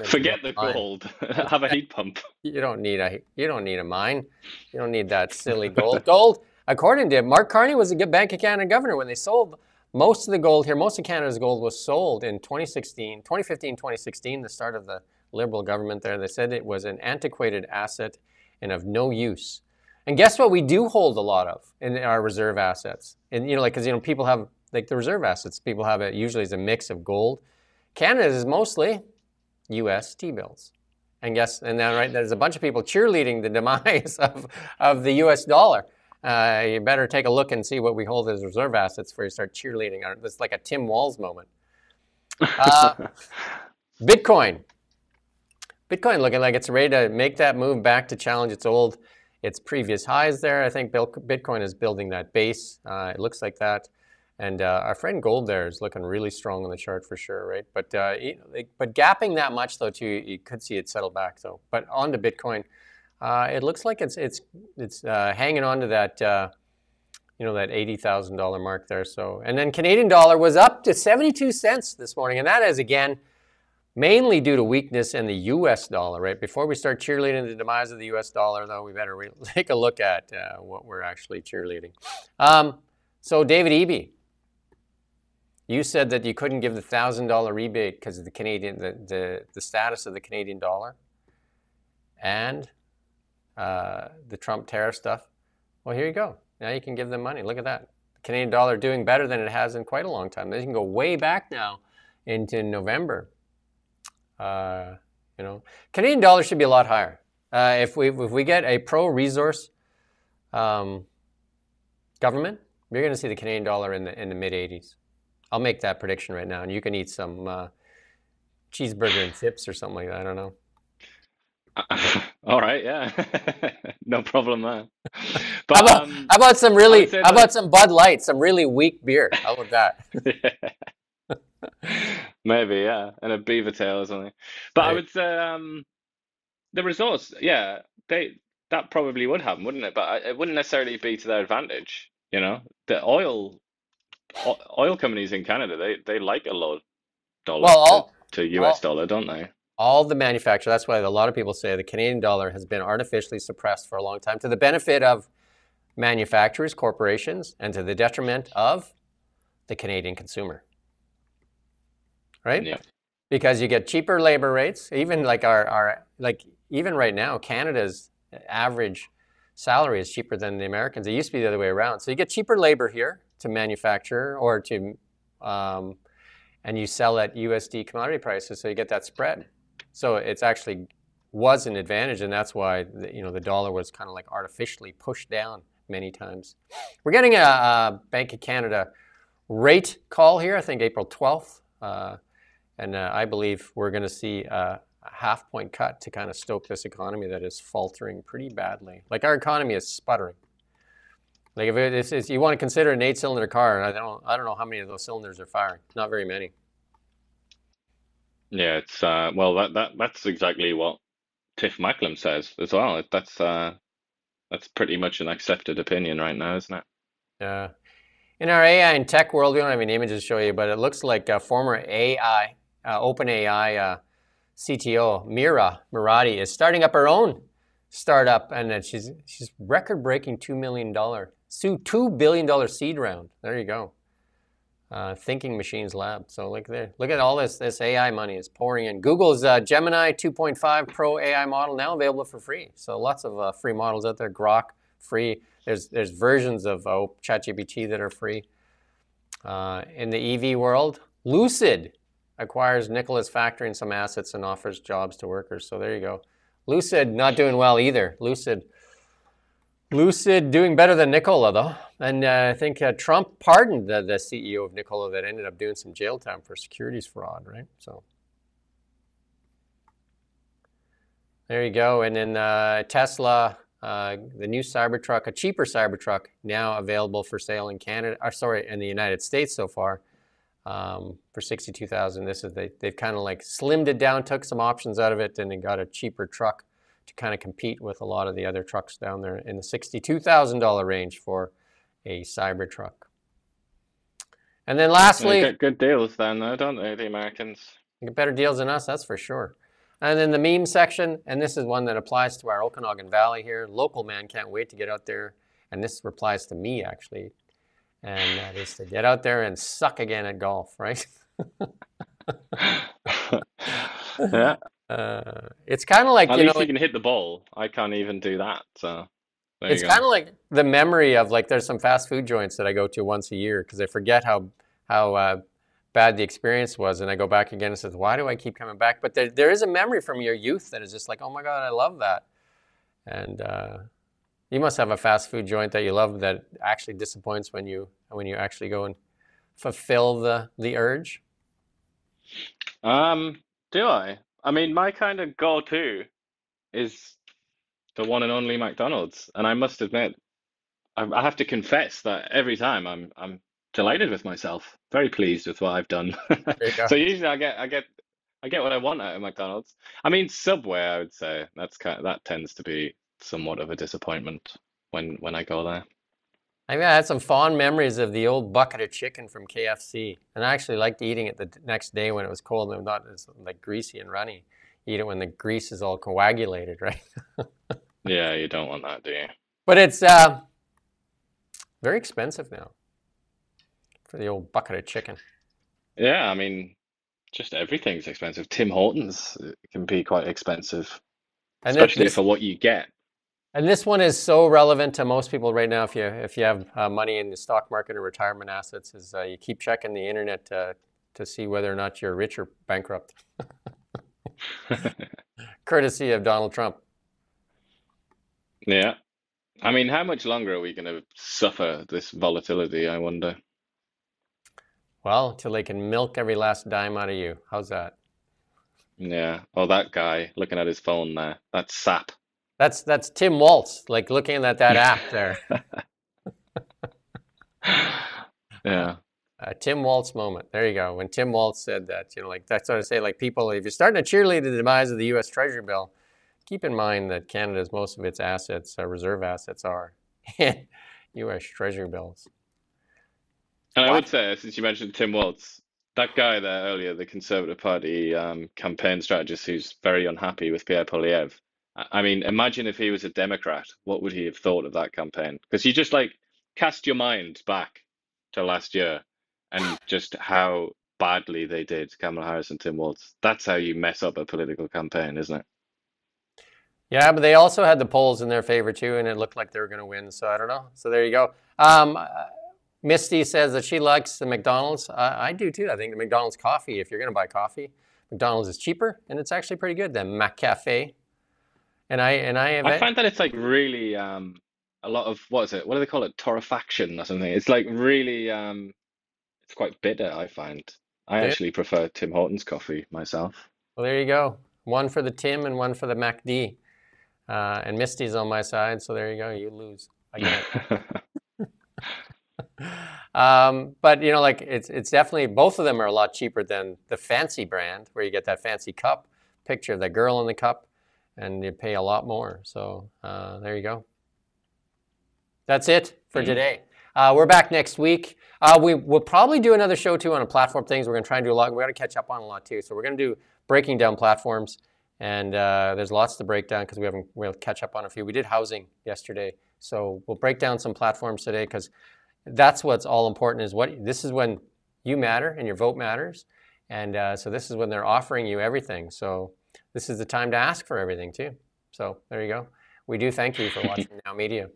forget the gold. Have a heat pump. You don't need a mine. You don't need that silly gold. Gold, according to Mark Carney, was a good Bank of Canada governor when they sold most of the gold here. Most of Canada's gold was sold in 2015, 2016, the start of the Liberal government there. They said it was an antiquated asset and of no use. And guess what we do hold a lot of in our reserve assets? And because people have the reserve assets, people have it usually as a mix of gold. Canada's is mostly US T-bills. And then there's a bunch of people cheerleading the demise of the US dollar. You better take a look and see what we hold as reserve assets before you start cheerleading. It's like a Tim Walz moment. Bitcoin. Bitcoin looking like it's ready to make that move back to challenge its previous highs there. I think Bitcoin is building that base. It looks like that. And our friend gold there is looking really strong on the chart for sure, right? But gapping that much though too, you could see it settle back. So, but on to Bitcoin, it looks like it's hanging on to that that $80,000 mark there. So, and then Canadian dollar was up to 72 cents this morning, and that is again mainly due to weakness in the U.S. dollar, right? Before we start cheerleading the demise of the U.S. dollar, though, we better take a look at what we're actually cheerleading. So, David Eby, you said that you couldn't give the $1,000 rebate because of the status of the Canadian dollar and the Trump tariff stuff. Well, here you go. Now you can give them money. Look at that. The Canadian dollar doing better than it has in quite a long time. They can go way back now into November. Canadian dollar should be a lot higher. If we get a pro-resource government, you're going to see the Canadian dollar in the mid-80s. I'll make that prediction right now, and you can eat some cheeseburger and chips or something like that. I don't know. All right, yeah, no problem there. But how about some Bud Light, some really weak beer? How about that? Maybe, yeah, and a beaver tail or something. But right. I would say the resource, yeah, that probably would happen, wouldn't it? But it wouldn't necessarily be to their advantage. The oil companies in Canada, they like a low dollar to US dollar, don't they? All the manufacturers, that's why a lot of people say the Canadian dollar has been artificially suppressed for a long time to the benefit of manufacturers, corporations, and to the detriment of the Canadian consumer. Right? Yeah. Because you get cheaper labor rates, even like even right now, Canada's average salary is cheaper than the Americans. It used to be the other way around. So you get cheaper labor here to manufacture or to, and you sell at USD commodity prices, so you get that spread. So it's actually was an advantage, and that's why the dollar was kind of like artificially pushed down many times. We're getting a Bank of Canada rate call here, I think April 12th. And I believe we're going to see a half-point cut to kind of stoke this economy that is faltering pretty badly. Like our economy is sputtering. Like if you want to consider an 8-cylinder car, I don't know how many of those cylinders are firing. Not very many. Yeah, it's that's exactly what Tiff Macklem says as well. That's pretty much an accepted opinion right now, isn't it? Yeah. In our AI and tech world, we don't have any images to show you, but it looks like former OpenAI CTO Mira Murati is starting up her own startup, and she's record-breaking $2 billion seed round. There you go. Thinking Machines Lab. So look at all this AI money is pouring in. Google's Gemini 2.5 Pro AI model now available for free. So lots of free models out there. Grok free. There's versions of ChatGPT that are free. In the EV world, Lucid acquires Nikola's factory and some assets and offers jobs to workers. So there you go. Lucid not doing well either. Lucid doing better than Nikola though. And I think Trump pardoned the CEO of Nikola that ended up doing some jail time for securities fraud, right? So there you go. And then Tesla. The new Cybertruck, a cheaper Cybertruck, now available for sale in Canada, in the United States so far, for $62,000. They've kind of like slimmed it down, took some options out of it, and they got a cheaper truck to kind of compete with a lot of the other trucks down there in the $62,000 range for a Cybertruck. And then lastly, they get good deals then, though, don't they, the Americans? They get better deals than us, that's for sure. And then the meme section, and this is one that applies to our Okanagan Valley here. Local man can't wait to get out there, and this applies to me actually, and that is to get out there and suck again at golf, right? Yeah. It's kind of like, at least you can hit the ball. I can't even do that, so it's kind of like the memory of like there's some fast food joints that I go to once a year because I forget how bad the experience was, and I go back again and says, why do I keep coming back? But there is a memory from your youth that is just like, oh my God, I love that. And You must have a fast food joint that you love that actually disappoints when you actually go and fulfill the urge. Do I? I mean, my kind of go-to is the one and only McDonald's, and I must admit, I have to confess that every time I'm delighted with myself, very pleased with what I've done. There you go. So usually I get what I want out of McDonald's. I mean, Subway, I would say that tends to be somewhat of a disappointment when I go there. I mean, I had some fond memories of the old bucket of chicken from KFC, and I actually liked eating it the next day when it was cold and not as like greasy and runny. You eat it when the grease is all coagulated, right? Yeah, you don't want that, do you? But it's very expensive now for the old bucket of chicken. Yeah, I mean, just everything's expensive. Tim Hortons can be quite expensive, And especially for what you get. And this one is so relevant to most people right now. If you have money in the stock market or retirement assets, is you keep checking the internet to see whether or not you're rich or bankrupt. Courtesy of Donald Trump. Yeah. I mean, how much longer are we going to suffer this volatility, I wonder? Well, till they can milk every last dime out of you. How's that? Yeah. Oh, that guy looking at his phone there. That's sap. That's Tim Waltz, like looking at that app there. Yeah. Tim Waltz moment. There you go. When Tim Waltz said that, like that's what I say, like people, if you're starting to cheerlead the demise of the U.S. Treasury bill, keep in mind that Canada's most of its assets, reserve assets, are in U.S. Treasury bills. And I would say, since you mentioned Tim Waltz, that guy there earlier, the Conservative Party campaign strategist who's very unhappy with Pierre Poilievre. I mean, imagine if he was a Democrat, what would he have thought of that campaign? Because you just like cast your mind back to last year and just how badly they did Kamala Harris and Tim Waltz. That's how you mess up a political campaign, isn't it? Yeah, but they also had the polls in their favor too, and it looked like they were going to win. So I don't know. So there you go. Misty says that she likes the McDonald's. I do too. I think the McDonald's coffee, if you're going to buy coffee, McDonald's is cheaper, and it's actually pretty good than McCafe. And I find that it's like really a lot of, what is it? What do they call it? Torrefaction or something. It's like really it's quite bitter, I find. I actually prefer Tim Hortons coffee myself. Well, there you go. One for the Tim and one for the MacD. And Misty's on my side, so there you go. You lose again. But like it's definitely, both of them are a lot cheaper than the fancy brand, where you get that fancy cup, picture of the girl in the cup, and you pay a lot more. So there you go. That's it for today. We're back next week. We'll probably do another show too on a platform things. We're going to try and do a lot. We're going to catch up on a lot too. So we're going to do breaking down platforms, and there's lots to break down because we'll catch up on a few. We did housing yesterday, so we'll break down some platforms today because that's what's all important. This is when you matter and your vote matters, and so this is when they're offering you everything. So this is the time to ask for everything too. So there you go. We do thank you for watching Now Media.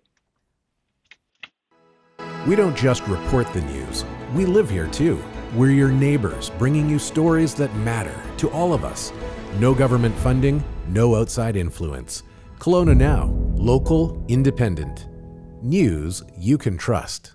We don't just report the news. We live here too. We're your neighbors, bringing you stories that matter to all of us. No government funding, no outside influence. Kelowna Now, local, independent. News you can trust.